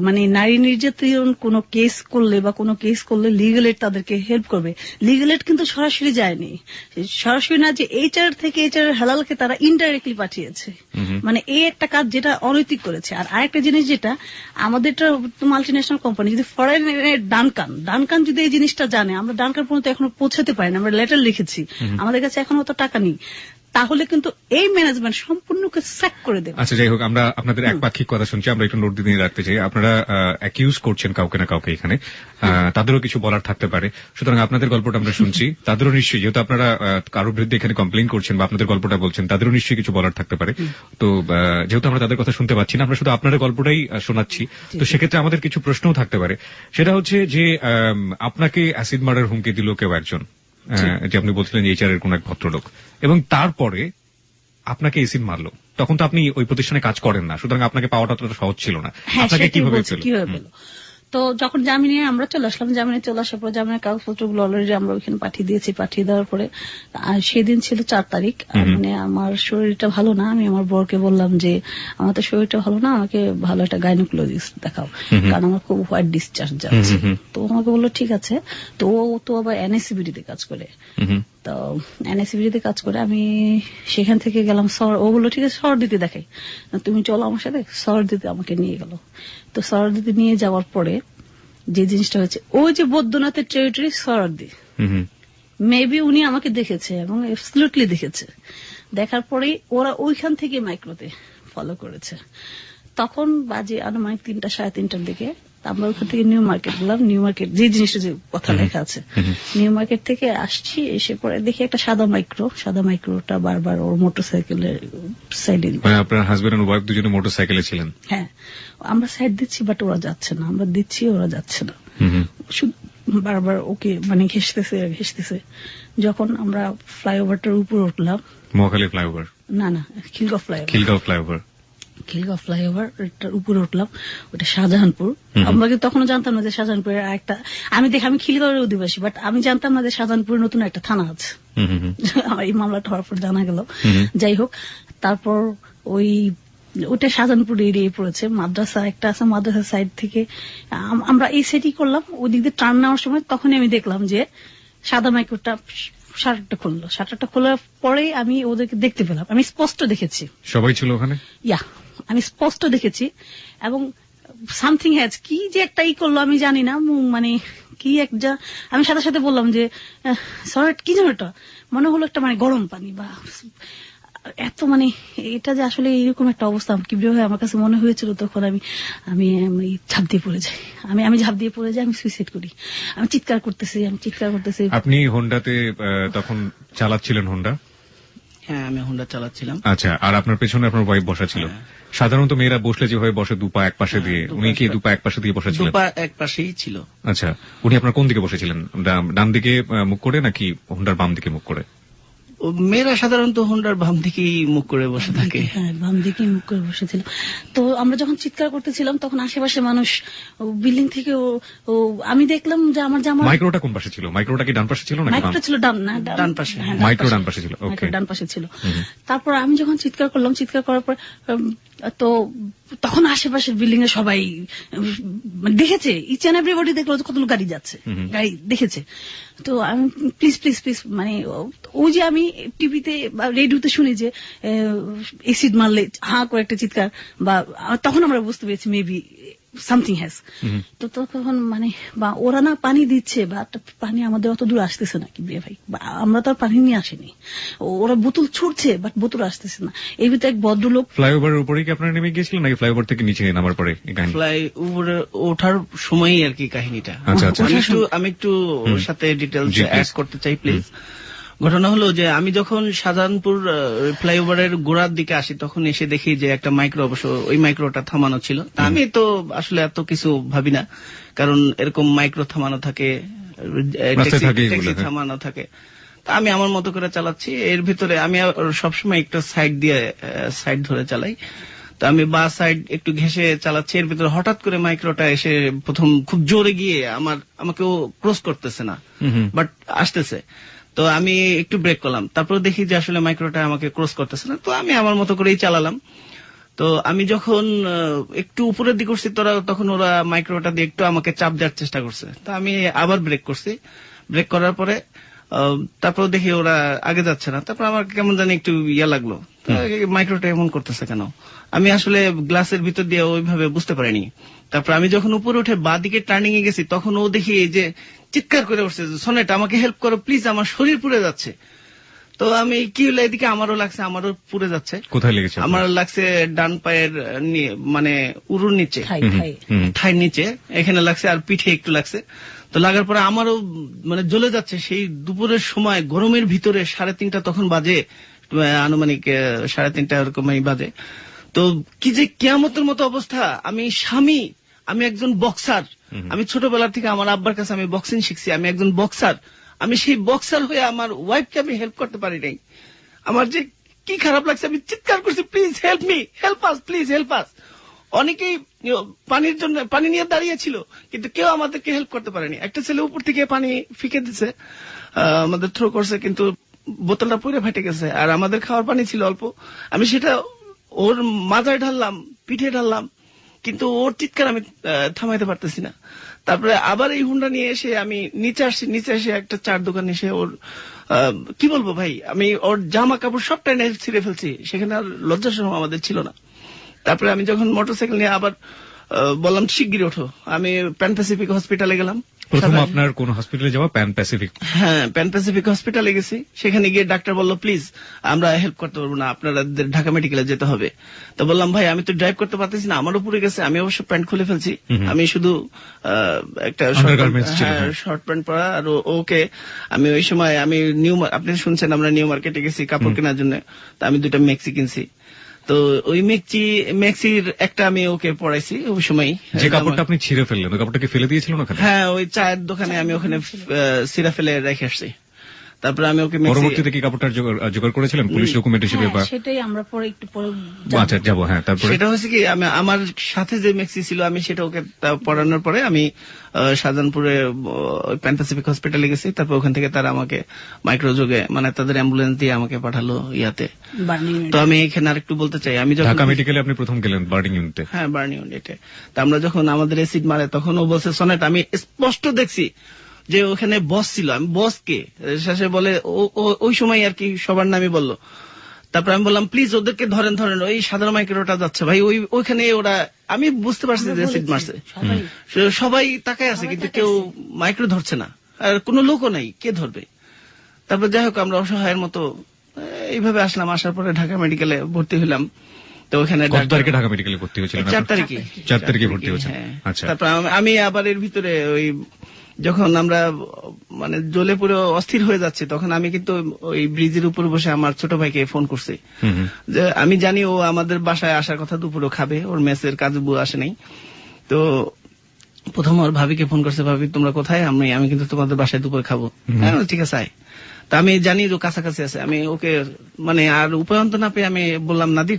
মানে নারী নির্যাতন কোনো কেস করলে বা কোনো কেস করলে লিগ্যাল এড তাদেরকে হেল্প করবে। লিগ্যাল এড কিন্তু সরাসরি যায়নি, সরাসরি না, যে এইচআর থেকে এইচআর হেলালকে তারা ইনডাইরেক্টলি পাঠিয়েছে, মানে এই একটা কাজ যেটা অনৈতিক করেছে। আর আরেকটা জিনিস যেটা, আমাদেরটা মাল্টিন্যাশনাল কোম্পানি, যদি ফরেনের ডানকান যদি এই জিনিসটা জানে, আমরা ডানকান পর্যন্ত এখনো পৌঁছাতে পারি না, আমরা লেটার লিখেছি, আমাদের কাছে এখনো তো টাকা নেই, তাহলে কিন্তু এই ম্যানেজমেন্ট সম্পূর্ণকে স্যাক করে দেবে। আচ্ছা, যাই হোক, আমরা আপনাদের একপাক্ষিক কথা শুনছি, আমরা একটু নোট দিয়ে রাখতে চাই। আপনারা অ্যাকিউজ করছেন কাউকে না কাউকে এখানে, তাদেরও কিছু বলার থাকতে পারে, সুতরাং আপনাদের গল্পটা আমরা শুনছি, তাদেরও নিশ্চয়ই, যেহেতু আপনারা কারোর বিরুদ্ধে এখানে কমপ্লেইন করছেন বা আপনাদের গল্পটা বলছেন, তাদেরও নিশ্চয়ই কিছু বলার থাকতে পারে। তো যেহেতু আমরা তাদের কথা শুনতে পাচ্ছি না, আমরা শুধু আপনাদের গল্পটাই শোনাচ্ছি, তো সেক্ষেত্রে আমাদের কিছু প্রশ্নও থাকতে পারে। সেটা হচ্ছে যে আপনাকে অ্যাসিড মার্ডার হুমকি দিল কেউ একজন, যে আপনি বলছিলেন যে এইচআর এর কোন এক ভদ্রলোক, এবং তারপরে আপনাকে এসিড মারলো, তখন তো আপনি ওই প্রতিষ্ঠানে কাজ করেন না, সুতরাং আপনাকে পাওয়াটা ততটা সহজ ছিল না। আপনাকে কিভাবে পেল? তো যখন জামিনে আমরা চলে আসলাম, জামিনে চলে আসার পর জামিনের কাগজপত্রগুলো অলরেডি আমরা ওইখানে পাঠিয়ে দিয়েছি। পাঠিয়ে দেওয়ার পরে সেদিন ছিল 4 তারিখ, মানে আমার শরীরটা ভালো না, আমি আমার বরকে বললাম যে আমার তো শরীরটা ভালো না, আমাকে ভালো একটা গাইনোকোলজিস্ট দেখাও, কারণ আমার খুব হোয়াইট ডিসচার্জ যাচ্ছে। তো আমাকে বললো ঠিক আছে। তো ও তো আবার এনএসিবিডিতে কাজ করে, তো এনএসিবিডিতে কাজ করে, আমি সেখান থেকে গেলাম সর, ও বললো ঠিক আছে সর দিতে দেখাই, তুমি চলো আমার সাথে। সর দিতে আমাকে নিয়ে গেল। তো সর দিতে নিয়ে যাওয়ার পরে যে জিনিসটা হচ্ছে, ওই যে বৈদ্যনাথের টেরিটরি সরদি, মেবি উনি আমাকে দেখেছে এবং অ্যাবসলিউটলি দেখেছে। দেখার পরেই ওরা ওইখান থেকে মাইক্রোতে ফলো করেছে। তখন বাজে আনুমানিক 3টা 3:30টার দিকে আমরা ওখান থেকে নিউ মার্কেট গেলাম। নিউ মার্কেট যে জিনিসটা যে কথা লেখা আছে, নিউ মার্কেট থেকে আসছি, এসে পরে দেখি একটা সাদা মাইক্রোটা বারবার ওর মোটরসাইকেলের সাইডে। আপনার হাজবেন্ড আর ওয়াইফ দুজনে মোটরসাইকেলে ছিলেন? হ্যাঁ, আমরা সাইড দিচ্ছি বাট ওরা যাচ্ছে না, আমরা দিচ্ছি ওরা যাচ্ছে না, বারবার ওকে মানে ঘেসতেছে। যখন আমরা ফ্লাইওভারটার উপর উঠলাম, মহাখালী ফ্লাইওভার না খিলগাঁও ফ্লাইওভারটার উপরে উঠলাম, ওটা শাহজাহানপুর। আমরা কিন্তু তখনও জানতাম না যে শাহজাহানপুরের একটা, আমি খিলগাঁওয়ের অধিবাসী, বাট আমি জানতাম না যে শাহজাহানপুরে নতুন একটা থানা আছে। আমার এই মামলাটা হওয়ার পর জানা গেল। যাই হোক, তারপর ওটা শাহজাহানপুর এরিয়ায় পড়েছে। মাদ্রাসা একটা আছে, মাদ্রাসার সাইড থেকে আমরা এই সেটই করলাম। ওই দিক দিয়ে টার্ন নেওয়ার সময় তখনই আমি দেখলাম যে সাদা মাইক্রোটা শাটারটা খোলার পরে আমি ওদেরকে দেখতে পেলাম। আমি স্পষ্ট দেখেছি, সবাই ছিল ওখানে। আমি স্পষ্ট দেখেছি, এবং সামথিং হ্যাজ, কি যে একটা করলো আমি জানি না, মানে কি একটা, আমি সাথে সাথে বললাম যে সরি কি যেন এটা মনে হলো একটা মানে গরম পানি বা এত, মানে এটা যে আসলে এরকম একটা অবস্থা কিভাবে আমার কাছে মনে হয়েছিল। তখন আমি ঝাঁপ দিয়ে পড়ে যাই, আমি ঝাঁপ দিয়ে পড়ে যাই, আমি সুইসাইড করি, আমি চিৎকার করতেছি। আপনি হোন্ডাতে তখন চালাচ্ছিলেন? হোন্ডা? হ্যাঁ, আমি হোন্ডা চালাচ্ছিলাম। আচ্ছা, আর আপনার পেছনে আপনার ওয়াইফ বসা ছিল। সাধারণত মেয়েরা বসলে যেভাবে বসে দুপা এক পাশে দিয়ে, উনি কি দুপা এক পাশে দিয়ে বসেছিলেন? দুপা এক পাশেই ছিল। আচ্ছা, উনি আপনার কোন দিকে বসেছিলেন? ডান দিকে মুখ করে নাকি হোন্ডার বাম দিকে মুখ করে? মেয়েরা সাধারণত হোন্ডার বাম দিকেই মুখ করে বসে থাকে। হ্যাঁ, বাম দিকেই মুখ করে বসেছিল। তো আমরা যখন চিৎকার করতেছিলাম তখন আশেপাশে মানুষ বিল্ডিং থেকে, আমি দেখলাম যে আমার জামা। মাইক্রোটা কোন পাশে ছিল? মাইক্রোটা কি ডান পাশে ছিল নাকি? মাইক্রোটা ছিল ডান পাশে। মাইক্রো ডান পাশে ছিল। ওকে, ডান পাশে ছিল। তারপর আমি যখন চিৎকার করলাম, চিৎকার করার পর তো তখন আশেপাশের বিল্ডিং এ সবাই দেখেছে, ইচ এন্ড এভরিবডি দেখলো কতগুলো গাড়ি যাচ্ছে, গাড়ি দেখেছে। তো আমি প্লিজ, মানে ওই যে আমি টিভিতে বা রেডিওতে শুনি যে এসিড মারলে হা করে একটা চিৎকার, বা তখন আমরা বুঝতে পেরেছি মেবি সামথিং হ্যাজ। তো তখন মানে বা ওরা না পানি দিচ্ছে বা পানি আমাদের অত দূর আসতেছে না কি ভাই, বা আমরা তো আর পানি নিয়ে আসিনি, ওরা বোতল ছুটছে বাট বোতল আসতেছে না। এই ভিতরে এক ভদ্রলোক ফ্লাইওভারের উপরেই কি আপনারা নেমে গিয়েছিলেন নাকি ফ্লাইওভার থেকে নিচে নামার পরে এই কাহিনী? ফ্লাই উপরে ওঠার সময়ই আর কি কাহিনীটা। আচ্ছা, আচ্ছা। আমি একটু ওর সাথে ডিটেলস জি, please. অ্যাড করতে চাই প্লিজ। ঘটনা হলো যে আমি যখন শাহজাহানপুর ফ্লাইওভারের গোড়ার দিকে আসি তখন এসে দেখি যে একটা মাইক্রো, অবশ্য ওই মাইক্রোটা থামানো ছিল। তা আমি তো আসলে এত কিছু ভাবি না, কারণ এরকম মাইক্রো থামানো থাকে, রাস্তায় থাকে এগুলো, ট্যাক্সি হ্যাঁ। থামানো থাকে। তা আমি আমার মতো করে চালাচ্ছি, এর ভিতরে আমি সবসময় একটা সাইড ধরে চালাই। তো আমি বা সাইড একটু ঘেঁষে চালাচ্ছি, এর ভিতরে হঠাৎ করে মাইক্রোটা এসে প্রথম খুব জোরে গিয়ে আমাকেও ক্রস করতেছে না, বাট আসতেছে। তো আমি একটু ব্রেক করলাম, তারপর দেখি যে আসলে মাইক্রোটা আমাকে ক্রস করতেছে না, তো আমি আমার মতো করেই চালালাম। তো আমি যখন একটু উপরের দিকে উঠছি তখন ওরা মাইক্রোটা দিয়ে একটু আমাকে চাপ দেওয়ার চেষ্টা করছে। তো আমি আবার ব্রেক করছি, ব্রেক করার পরে তারপর দেখি ওরা আগে যাচ্ছে না। তারপর আমার কেমন জানি একটু ইয়া লাগলো, মাইক্রোটা এমন করতেছে কেন, আমি আসলে গ্লাসের ভিতর দিয়ে ওইভাবে বুঝতে পারিনি। তারপর আমি যখন উপরে উঠে বা দিকে টার্নিং এ গেছি তখন ও দেখি এই যে চিৎকার করে উঠছে, সনেট আমাকে হেল্প করো প্লিজ, আমার শরীর পুড়ে যাচ্ছে। তো আমি কি হলো, এদিকে আমারও লাগছে, আমারও পুড়ে যাচ্ছে। কোথায় লেগেছে? আমার লাগছে ডান পায়ের মানে উরুর নিচে, থাইয়ের নিচে এখানে লাগছে, আর পিঠে একটু লাগছে। তো লাগার পরে আমারও মানে জ্বলে যাচ্ছে। সেই দুপুরের সময় গরমের ভিতরে 3:30 তখন বাজে, আনুমানিক 3:30 এরকমই বাজে। তো কি যে কিয়ামতের মতো অবস্থা। আমি স্বামী, আমি একজন বক্সার, আমি ছোটবেলা থেকে আমার আব্বার কাছে আমি বক্সিং শিখছি, আমি একজন বক্সার। আমি সেই বক্সার হয়ে আমার ওয়াইফকে আমি হেল্প করতে পারি নাই। আমার যে কি খারাপ লাগছে, আমি চিৎকার করছি, please help me, help us, please help us. অনেকেই পানির জন্য পানি নিয়ে দাঁড়িয়েছিল, কিন্তু কেউ আমাদেরকে হেল্প করতে পারেনি। একটা ছেলে উপর থেকে পানি ফিকে দিছে, আমাদের থ্রো করছে, কিন্তু বোতলটা পুরো ফেটে গেছে, আর আমাদের খাওয়ার পানি ছিল অল্প। আমি সেটা ওর মাথায় ঢাললাম, পিঠে ঢাললাম, কিন্তু ওর চিৎকার আমি থামাইতে পারতেছি না। তারপরে আবার এই হুন্ডা নিয়ে এসে আমি নিচে আসছি, নিচে এসে একটা চার দোকান এসে ওর কি বলবো ভাই, আমি ওর জামা কাপড় সবটাই ছিঁড়ে ফেলছি, সেখানে আর লজ্জা শরম আমাদের ছিল না। তারপরে আমি যখন মোটরসাইকেল নিয়ে আবার বললাম শিগগিরই ওঠো, আমি প্যান প্যাসিফিক হসপিটালে গেলাম। প্রথম আপনার কোন হসপিটালে যাওয়া? Pan Pacific? হ্যাঁ, প্যান প্যাসিফিক হসপিটালে গেছি। সেখানে গিয়ে ডাক্তার বলল প্লিজ আমরা হেল্প করতে পারবো না, আপনাদের ঢাকা মেডিকেলে যেতে হবে। তো বললাম ভাই আমি তো ড্রাইভ করতে পারতেছি না, আমারও পুড়ে গেছে, আমি অবশ্য প্যান্ট খুলে ফেলছি, আমি শুধু একটা শর্ট প্যান্ট পরা। আর ওকে আমি ওই সময় আপনি শুনছেন আমরা নিউ মার্কেটে গেছি কাপড় কেনার জন্য, তো আমি 2টা মেক্সি কিনছি। তো ওই মেক্সির একটা আমি ওকে পড়াইছি ওই সময়। যে কাপড়টা আপনি ছিঁড়ে ফেললেন, ওই কাপড়টা কি ফেলে দিয়েছিলেন ওখানে? হ্যাঁ, ওই চায়ের দোকানে আমি ওখানে সিরা ফেলে রেখে আসছি। তারপরে আমি ওকে পরবর্তীতে কি কাপড়টা জোগাড় করেছিলেন পুলিশ ডকুমেন্ট হিসেবে? সেটাই আমরা পরে একটু পরে আচ্ছা যাবো। হ্যাঁ, তারপরে সেটা হয়েছে কি, আমার সাথে যে মেক্সি ছিল আমি সেটা ওকে পড়ানোর পরে আমি শাহজাহানপুরে প্যান প্যাসিফিক হসপিটালে গেছি। তারপর ওখান থেকে তারা আমাকে মাইক্রোযোগে মানে তাদের অ্যাম্বুলেন্স দিয়ে আমাকে পাঠালো ইয়াতে। তো আমি এখানে আরেকটু বলতে চাই, আমি যখন ঢাকা মেডিকেলে আপনি প্রথম গেলেন বার্নিং ইউনিটে? হ্যাঁ, বার্নিং ইউনিটে। তা আমরা যখন আমাদের অ্যাসিড মারে তখন ও বলছে সনেট আমি স্পষ্ট দেখছি যে ওখানে বস ছিল, আমি বসকে শেষে বলে ওই সময় আর কি সবার নামই বললো। তারপর আমি বললাম প্লিজ ওদেরকে ধরেন, ওই সাধারণ মাইক্রোটা যাচ্ছে ভাই, ওইখানে ওরা, আমি বুঝতে পারছি যে অ্যাসিড মারছে, সবাই তাকায় আছে কিন্তু কেউ মাইক্রো ধরছে না, আর কোনো লোকও নাই, কে ধরবে। তারপর যাই হোক আমরা অসহায়ের মতো এইভাবে আসলাম। আসার পরে ঢাকা মেডিকেলে ভর্তি হইলাম। তো ওখানে ঢাকা মেডিকেলে ভর্তি হয়েছিলেন? 4 তারিখে। 4 তারিখে ভর্তি হয়েছেন। আচ্ছা। তারপর আমি আবার এর ভিতরে ওই যখন আমরা মানে জ্বলে পুরো অস্থির হয়ে যাচ্ছে তখন আমি কিন্তু ওই ব্রিজের উপর বসে আমার ছোট ভাইকে ফোন করছি যে আমি জানি ও আমাদের বাসায় আসার কথা, দুপুরও খাবে, ওর মেসের কাজে বুয়া আসে নাই। তো প্রথম ওর ভাবিকে ফোন করছে, ভাবি তোমরা কোথায়? আমি কিন্তু তোমাদের বাসায় দুপুরে খাবো। হ্যাঁ ঠিক আছে আয়। তা আমি জানি যে কাছাকাছি আছে, আমি ওকে মানে আর উপায়ন্ত না পেয়ে আমি বললাম নাদি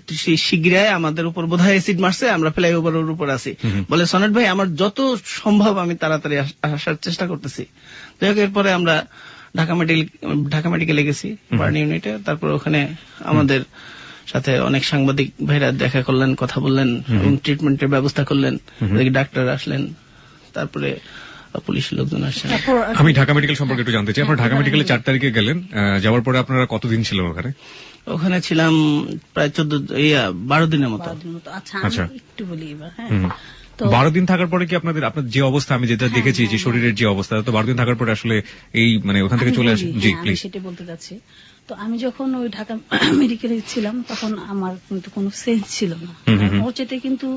শীঘ্রই আমাদের উপর বোধহয় অ্যাসিড মারছে, আমরা ফ্লাইওভারের উপর আছি। বলে সনেট ভাই আমার যত সম্ভব আমি তাড়াতাড়ি আসার চেষ্টা করতেছি। যাই হোক এরপরে আমরা ঢাকা মেডিকেলে গেছি বার্নিং ইউনিটে। তারপর ওখানে আমাদের সাথে অনেক সাংবাদিক ভাইরা দেখা করলেন, কথা বললেন এবং ট্রিটমেন্টের ব্যবস্থা করলেন, ডাক্তার আসলেন, তারপরে পুলিশের লোকজন আসছেন। আমি ঢাকা মেডিকেল সম্পর্কে একটু জানতে চাই। আপনারা ঢাকা মেডিকেলে 4 তারিখে গেলেন, যাওয়ার পরে আপনারা কতদিন ছিলেন ওখানে? ওখানে ছিলাম প্রায় 12 দিনের মতো। আচ্ছা একটু বলি এবার। হ্যাঁ, তো 12 দিন থাকার পরে কি আপনার যে অবস্থা আমি যেটা দেখেছি যে শরীরের যে অবস্থা, তো 12 দিন থাকার পরে আসলে এই মানে ওখান থেকে আমি চলে বলি, আসেন? জি হ্যাঁ, আমি প্লিজ। সেটাই বলতে যাচ্ছি। তো আমি যখন ওই ঢাকা মেডিকেলে ছিলাম তখন আমার কিন্তু কোনো সেন্স ছিল না। ওর চেয়ে কিন্তু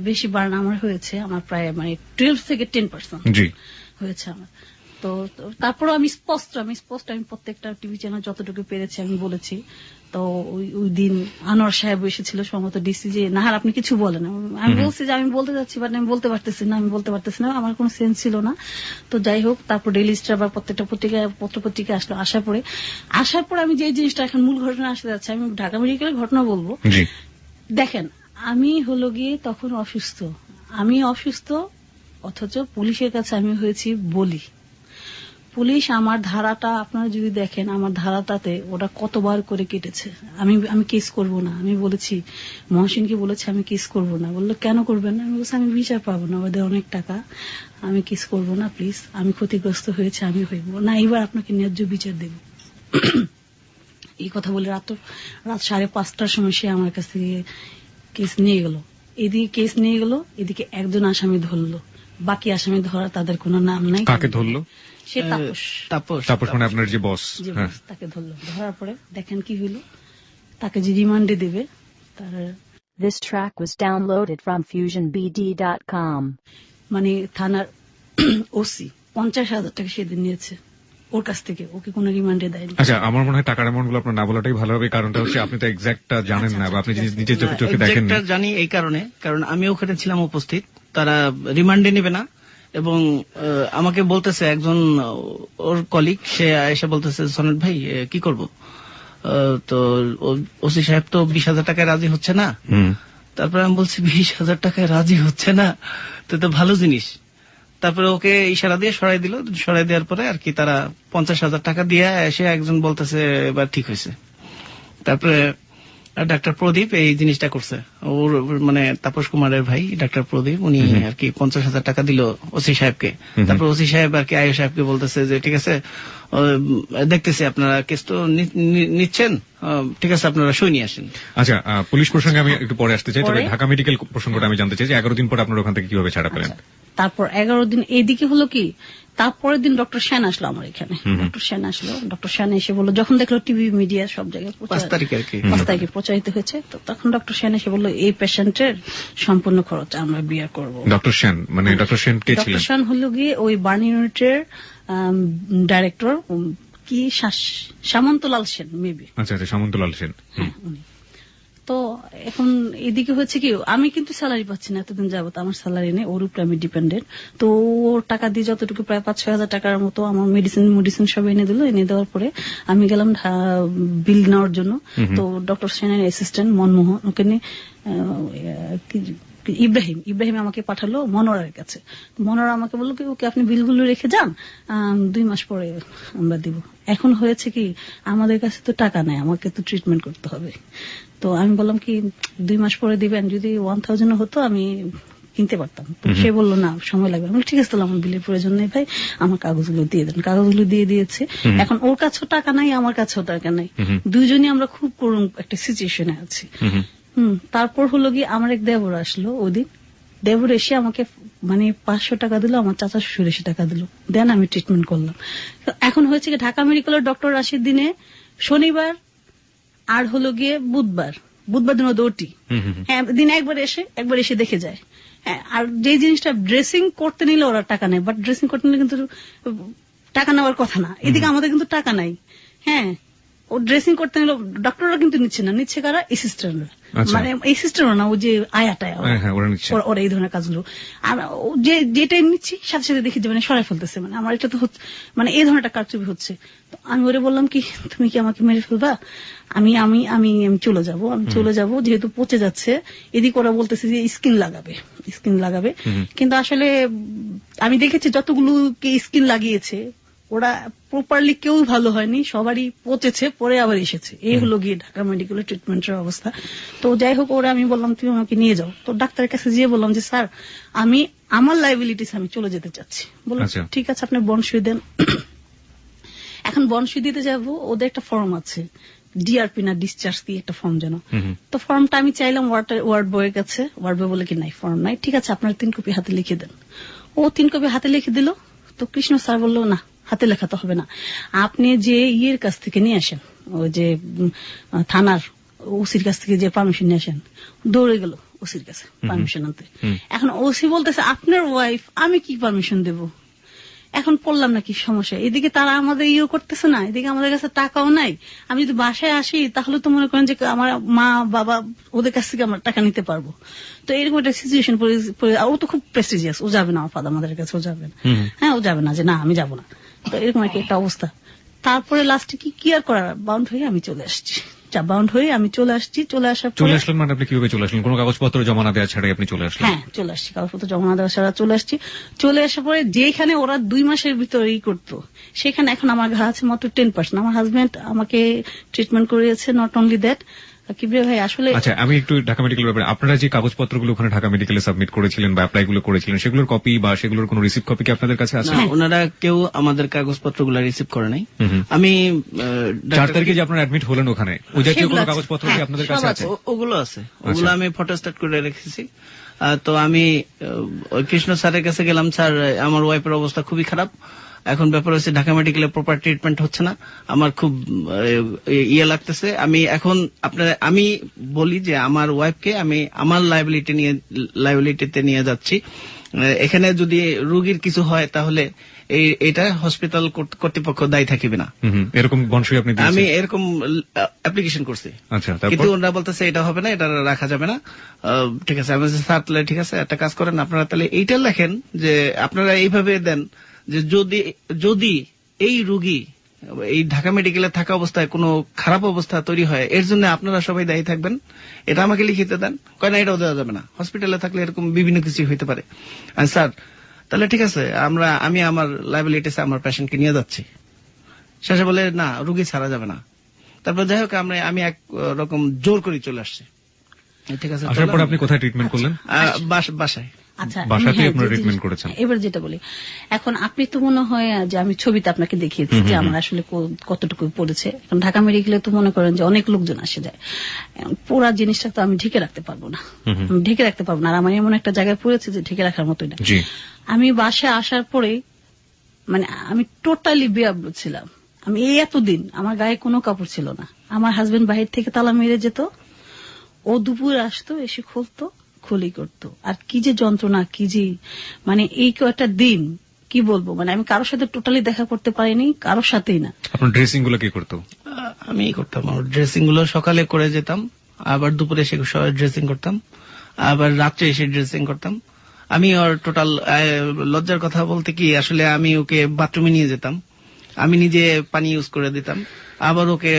বেশি বার্ন আমার হয়েছে, আমার প্রায় মানে 12 থেকে 10% জি। হয়েছে আমার। তো তারপরে আমি স্পষ্ট আমি প্রত্যেকটা টিভি চ্যানেল যতটুকু পেরেছি আমি বলেছি। তো ওই দিন আনোয়ার সাহেব এসেছিল সম্ভবত ডিসি, যে নাহার আপনি কিছু বলেন। আমি বলছি যে আমি বলতে চাচ্ছি বাট আমি বলতে পারতেছি না, আমার কোনো সেন্স ছিল না। তো যাই হোক, তারপর ডেইলি স্টার বা প্রত্যেকটা পত্রিকা আসলো। আসার পর আমি যে জিনিসটা এখন মূল ঘটনা আসতে যাচ্ছে, আমি ঢাকা মেডিকেলের ঘটনা বলবো। জি। দেখেন, আমি হলো গিয়ে তখন অসুস্থ, অথচ পুলিশের কাছে আমি হয়েছি বলি। পুলিশ আমার ধারাটা আপনারা যদি দেখেন, আমার ধারাটাতে ওরা কতবার করে কেটেছে। আমি কেস করব না, আমি বলেছি মহসিনকে বলেছি আমি কেস করব না। বললো কেন করবেন না? আমি বলছি আমি বিচার পাবো না, ওদের অনেক টাকা, আমি কেস করব না, প্লিজ, আমি ক্ষতিগ্রস্ত হয়েছে, আমি হইব না, এবার আপনাকে ন্যায্য বিচার দেব। এই কথা বলে রাত 5:30টার সময় সে আমার কাছ থেকে কেস নিয়ে গেল। এদিকে একজন আসামি ধরলো, বাকি আসামি ধরা তাদের কোনো নাম নাই। কাকে ধরলো? সে তাপস মানে আপনার যে বস। হ্যাঁ। তাকে ধরলো। ধরার পরে দেখেন কি হইল, তাকে যে রিমান্ডে দেবে তার This track was downloaded from FusionBD.com. মানে থানার ওসি 50,000 টাকা সেদিন নিয়েছে ওর কাছ থেকে, ওকে কোনো রিমান্ডে দেয়নি। আচ্ছা, আমার মনে হয় টাকার অ্যামাউন্ট গুলো আপনার না বলাটাই ভালো হবে, কারণটা হচ্ছে আপনি তো এক্সাক্টটা জানেন না, বা আপনি নিজের চোখে দেখেন না। জানি এই কারণ আমি ওখানে ছিলাম উপস্থিত। তারা রিমান্ডে নেবে না এবং আমাকে বলতেছে একজন ওর কলিগ, সে এসে বলতেছে সনেট ভাই কি করব? তো ওসি সাহেব তো 20,000 টাকায় রাজি হচ্ছে না। তারপরে আমি বলছি 20,000 টাকায় রাজি হচ্ছে না, তো ভালো জিনিস। তারপরে ওকে ইশারা দিয়ে সরাই দিল। সরাই দেওয়ার পরে আর কি তারা 50,000 টাকা দিয়ে এসে একজন বলতেছে এবার ঠিক হয়েছে। তারপরে ডাক্তার প্রদীপ এই জিনিসটা করছে, ওর মানে তাপস কুমারের ভাই ডাক্তার প্রদীপ, উনি আর কি 50,000 টাকা দিল ওসি সাহেবকে। তারপর ওসি সাহেব আর কি আয়ু সাহেবকে বলতেছে যে ঠিক আছে, দেখতেছি আপনারা কেস তো নিচ্ছেন, ঠিক আছে আপনারা সই নিয়ে আসেন। আচ্ছা, পুলিশ প্রসঙ্গে আমি একটু পরে আসতে চাই, তবে ঢাকা মেডিকেল প্রসঙ্গটা আমি জানতে চাই যে 11 দিন পর আপনার ওখান থেকে কিভাবে ছাড়া পেলেন? তারপর 11 দিন এইদিকে হলো কি, তারপরের দিন ডক্টর সেন আসলো আমার এখানে। ডক্টর সেন এসে বললো, যখন দেখলো টিভি মিডিয়া সব জায়গায় 5 তারিখে আর কি 5 তারিখে প্রচারিত হয়েছে, তো তখন ডক্টর সেন এসে বললো এই পেশেন্টের সম্পূর্ণ খরচ আমরা বিয়ার করবো। ডক্টর সেন মানে ডক্টর সেন কে ছিলেন? ডক্টর সেন হলো গিয়ে ওই বার্ন ইউনিটের ডাইরেক্টর, কি সামন্তলাল সেন মেবি। আচ্ছা, সামন্তলাল সেন। উনি তো এখন এদিকে হচ্ছে কি, আমি কিন্তু স্যালারি পাচ্ছি না এতদিন যাবত, আমার স্যালারি নেই, ওর উপরে আমি ডিপেন্ডেন্ট। তো ওর টাকা দিয়ে যতটুকু প্রায় 5-6 হাজার টাকার মতো আমার মেডিসিন সব এনে দিল। এনে দেওয়ার পরে আমি গেলাম বিল নেওয়ার জন্য। তো ডক্টর সেনের অ্যাসিস্ট্যান্ট মনমোহন, ওকে নিয়ে ইব্রাহিম আমাকে পাঠালো মনোরার কাছে। মনোরা আমাকে বললো কি ওকে আপনি বিলগুলো রেখে যান, 2 মাস পরে আমরা দিব। এখন হয়েছে কি, আমাদের কাছে তো টাকা নাই, আমাকে তো ট্রিটমেন্ট করতে হবে। তো আমি বললাম কি 2 মাস পরে দিবেন, যদি 1000 হতো আমি কিনতে পারতাম। তো সে বললো না সময় লাগবে। আমি বললাম ঠিক আছে, তাহলে আমার বিলের প্রয়োজন নেই ভাই, আমার কাগজগুলো দিয়ে দেন। কাগজগুলো দিয়ে দিয়েছে। এখন ওর কাছেও টাকা নাই, আমার কাছেও টাকা নাই, দুইজনই আমরা খুব করুণ একটা সিচুয়েশনে আছি। তারপর হলো গিয়ে আমার এক দেবর আসলো ওদিন। দেবর এসে আমাকে মানে 500 টাকা দিল, আমার চাচা শ্বশুর এসে টাকা দিল, দেন আমি ট্রিটমেন্ট করলাম। এখন হয়েছে কি, ঢাকা মেডিকেলের ডক্টর আসির দিনে শনিবার আর হলো গিয়ে বুধবার দিন ওটি, হ্যাঁ দিন একবার এসে দেখে যায়। হ্যাঁ, আর যে জিনিসটা ড্রেসিং করতে নিলে ওরা টাকা নেয়, বাট ড্রেসিং করতে নিলে কিন্তু টাকা নেওয়ার কথা না। এদিকে আমাদের কিন্তু টাকা নাই। হ্যাঁ, ও ড্রেসিং করতে নিল, ডক্টররা কিন্তু নিচ্ছে না, নিচ্ছে কারা, অ্যাসিস্ট্যান্টরা। মানে অ্যাসিস্ট্যান্ট না, ও যে আয়াটায় ওরা এই ধরনের কাজগুলো। আর যেটাই নিচ্ছি সাথে সাথে দেখি যে মানে সরাই ফেলতেছে, মানে আমার এটা তো মানে এই ধরনের একটা কারচুপি হচ্ছে। তো আমি ওরে বললাম কি তুমি কি আমাকে মেরে ফেলবা, আমি আমি আমি চলে যাব, যেহেতু পচে যাচ্ছে। এদিকে ওরা বলতেছে যে স্কিন লাগাবে, কিন্তু আসলে আমি দেখেছি যতগুলো স্কিন লাগিয়েছে ওরা প্রপারলি কেউ ভালো হয়নি, সবারই পচেছে, পরে আবার এসেছে। এই হলো গিয়ে ঢাকা মেডিকেলের ট্রিটমেন্টের অবস্থা। তো যাই হোক, ওরা আমি বললাম তুমি আমাকে নিয়ে যাও। তো ডাক্তারের কাছে গিয়ে বললাম যে স্যার আমি আমার লাইবিলিটিস আমি চলে যেতে চাচ্ছি। বললাম ঠিক আছে আপনি বন্ড সই দেন। এখন বন্ড সই দিতে যাব, ওদের একটা ফর্ম আছে ডিআরপি না ডিসচার্জ কি একটা ফর্ম যেন। তো ফর্মটা আমি চাইলাম ওয়ার্ড বয়ের কাছে, ওয়ার্ড বয় বলে কি নাই ফর্ম নাই, ঠিক আছে আপনার 3 কপি হাতে লিখে দেন। ও 3 কপি হাতে লিখে দিল। তো কৃষ্ণ স্যার বললো না হাতে লেখা তো হবে না, আপনি যে ইয়ের কাছ থেকে নিয়ে আসেন, ওই যে থানার ওসির কাছ থেকে যে পারমিশন নিয়ে আসেন। দৌড়ে গেল ওসির কাছে পারমিশন আনতে। এখন ওসি বলতেছে আপনার ওয়াইফ, আমি কি পারমিশন দেব? এখন পড়লাম না কি সমস্যা, এদিকে তারা আমাদের ইয়ে করতেছে না, এদিকে আমাদের কাছে টাকাও নাই। আমি যদি বাসায় আসি তাহলে তো মনে করেন যে আমার মা বাবা ওদের কাছ থেকে আমরা টাকা নিতে পারবো। তো এরকম একটা সিচুয়েশন, ও তো খুব প্রেস্টিজিয়াস, ও যাবে না আমার ফাদার আমাদের কাছে, ও যাবে না। হ্যাঁ ও যাবে না, যে না আমি যাবো না। তো এরকম একটা অবস্থা। তারপরে লাস্টে কি আর করার, বাউন্ড হয়ে আমি চলে আসছি। বাউন্ড হয়ে আমি চলে আসছি। চলে আসলেন মানে আপনি কিভাবে চলে আসলেন? কোনো কাগজপত্র জমা না দেওয়া ছাড়াই আপনি চলে আসলেন? হ্যাঁ চলে আসছি, কাগজপত্র জমা না দেওয়া ছাড়া চলে আসছি। চলে আসার পরে যেখানে ওরা 2 মাসের ভিতরে করতো, সেখানে এখন আমার ঘা আছে মাত্র 10%। আমার হাজবেন্ড আমাকে ট্রিটমেন্ট করিয়েছে। নট অনলি দ্যাট, কিবরিয়া ভাই আসলে আচ্ছা আমি একটু ঢাকা মেডিকেল ব্যাপারে, আপনারা যে কাগজপত্রগুলো ওখানে ঢাকা মেডিকেলে সাবমিট করেছিলেন বা অ্যাপ্লাই গুলো করেছিলেন, সেগুলোর কপি বা সেগুলোর কোনো রিসিভ কপি কি আপনাদের কাছে আছে? না, ওনারা কেউ আমাদের কাগজপত্রগুলো রিসিভ করে নাই। আমি 4 তারিখে যে আপনারা অ্যাডমিট হলেন ওখানে, ওই জাতীয় কোনো কাগজপত্র কি আপনাদের কাছে আছে? ওগুলো আছে, ওগুলো আমি ফটোস্ট্যাট করে রেখেছি। তো আমি ওই কৃষ্ণ স্যারের কাছে গেলাম, স্যার আমার ওয়াইফের অবস্থা খুবই খারাপ, এখন ব্যাপার হচ্ছে ঢাকা মেডিকেলে প্রপার ট্রিটমেন্ট হচ্ছে না, আমার খুব ইয়ে লাগতেছে। আমি বলি যে আমার ওয়াইফকে আমি আমার লাইবিলিটিতে নিয়ে যাচ্ছি। এখানে যদি রোগীর কিছু হয় তাহলে এটা হসপিটাল কর্তৃপক্ষ দায়ী থাকিবে না, এরকম বনসই আপনি দিয়েছেন? আমি এরকম অ্যাপ্লিকেশন করছি। আচ্ছা, কিন্তু ওরা বলতেছে এটা হবে না, এটা রাখা যাবে না। ঠিক আছে, আমি স্যার তাহলে ঠিক আছে একটা কাজ করেন, আপনারা তাহলে এইটা লেখেন যে আপনারা এইভাবে দেন যে যদি এই রোগী এই ঢাকা মেডিকেলে থাকা অবস্থায় কোনো খারাপ অবস্থা তৈরি হয়, এর জন্য আপনারা সবাই দায়ী থাকবেন, এটা আমাকে লিখিতে দেন। কয় না এটাও দেওয়া যাবে না, হসপিটালে থাকলে এরকম বিভিন্ন কিছু হইতে পারে। স্যার তাহলে ঠিক আছে, আমি আমার লাইবিলিটিসে আমার পেশেন্টকে নিয়ে যাচ্ছি। শেষে বলে না, রোগী ছাড়া যাবে না। তারপর যাই হোক আমি এক রকম জোর করে চলে আসছি। ঠিক আছে, আসার পর আপনি কোথায় ট্রিটমেন্ট করলেন? বাসায়। আচ্ছা, বাসাতেই আপনারা ট্রিটমেন্ট করেছেন। এবার যেটা বলি, এখন আপনি তো মনে হয় যে আমি ছবিতে আপনাকে দেখিয়েছি যে আমার আসলে কতটুকু পড়েছে। এখন ঢাকা মেডিকেলে তো মনে করেন যে অনেক লোকজন আসে যায়, পুরা জিনিসটা তো আমি ঢেকে রাখতে পারবো না, আর আমার এমন একটা জায়গায় পড়েছে যে ঢেকে রাখার মতোই না। আমি বাসায় আসার পরে মানে আমি টোটালি বেআব্রু ছিলাম। আমি এতদিন আমার গায়ে কোনো কাপড় ছিল না। আমার হাজবেন্ড বাহির থেকে তালা মেরে যেত, ও দুপুরে আসতো, এসে খুলতো, খুলি করতো। আর কি যে যন্ত্রণা, কি যে মানে এই কয়েকটা দিন কি বলবো, মানে আমি কারোর সাথে টোটালি দেখা করতে পারিনি, কারোর সাথেই না। আপনার ড্রেসিং গুলো কি করতো? আমি করতাম, ড্রেসিং গুলো সকালে করে যেতাম, আবার দুপুরে এসে ড্রেসিং করতাম, আবার রাত্রে এসে ড্রেসিং করতাম। আমি ওর টোটাল লজ্জার কথা বলতে কি, আসলে আমি ওকে বাথরুমে নিয়ে যেতাম, আমি নিজে পানি ইউজ করে দিতাম, আবার ওকে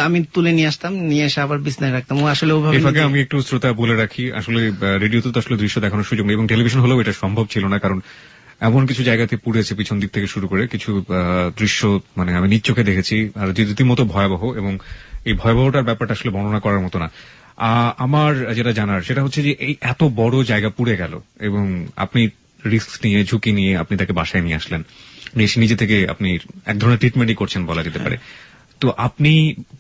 আমি তুলে নিয়ে আসতাম, নিয়ে এসে আবার বিছনায় রাখতাম। ও আসলে ওভাবে আমি একটু শ্রোতা বলে রাখি, আসলে রেডিওতে তো আসলে দৃশ্য দেখানোর সুযোগ নেই এবং টেলিভিশন হলেও এটা সম্ভব ছিল না, কারণ এমন কিছু জায়গাতে পুড়েছে পিছন দিক থেকে শুরু করে কিছু দৃশ্য মানে আমি নিজ চোখে দেখেছি, আর রীতিমতো ভয়াবহ, এবং এই ভয়াবহটার ব্যাপারটা আসলে বর্ণনা করার মতো না। আমার যেটা জানার সেটা হচ্ছে যে এই এত বড় জায়গা পুড়ে গেল এবং আপনি রিস্ক নিয়ে, ঝুঁকি নিয়ে আপনি তাকে বাসায় নিয়ে আসলেন, নিজে থেকে আপনি এক ধরনের ট্রিটমেন্টই করছেন বলা যেতে পারে। তো আপনি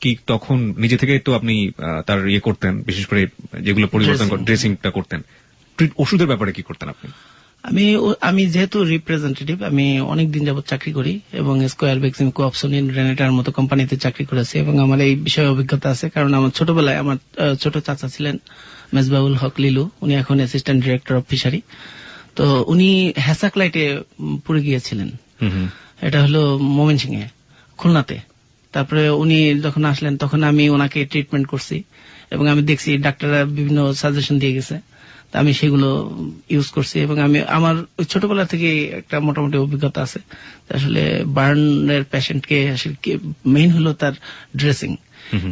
কি তখন নিজে থেকে তো আপনি তার ইয়ে করতেন, বিশেষ করে যেগুলো পরিবর্তন ড্রেসিংটা করতেন, ওষুধের ব্যাপারে কি করতেন আপনি? আমি যেহেতু রিপ্রেজেন্টেটিভ, আমি অনেকদিন যাবত চাকরি করি এবং স্কয়ার বেক্সিম কোঅপসোনিন রেনেটার মতো কোম্পানিতে চাকরি করেছি এবং আমার এই বিষয়ে অভিজ্ঞতা আছে, কারণ আমার ছোটবেলায় আমার ছোট চাচা ছিলেন মেজবাউল হক লিলু, উনি এখন অ্যাসিস্ট্যান্ট ডিরেক্টর অফ ফিশারি। তো উনি হ্যাসাকলাইটে পুড়ে গিয়েছিলেন, এটা হলো ময়মনসিংহে, খুলনাতে। তারপরে উনি যখন আসলেন তখন আমি ওনাকে ট্রিটমেন্ট করছি এবং আমি দেখছি ডাক্তাররা বিভিন্ন সাজেশন দিয়ে গেছে, আমি সেগুলো ইউজ করছি এবং আমি আমার ছোটবেলা থেকে একটা মোটামুটি অভিজ্ঞতা আছে। আসলে বার্নের পেশেন্টকে আসলে মেইন হলো তার ড্রেসিং,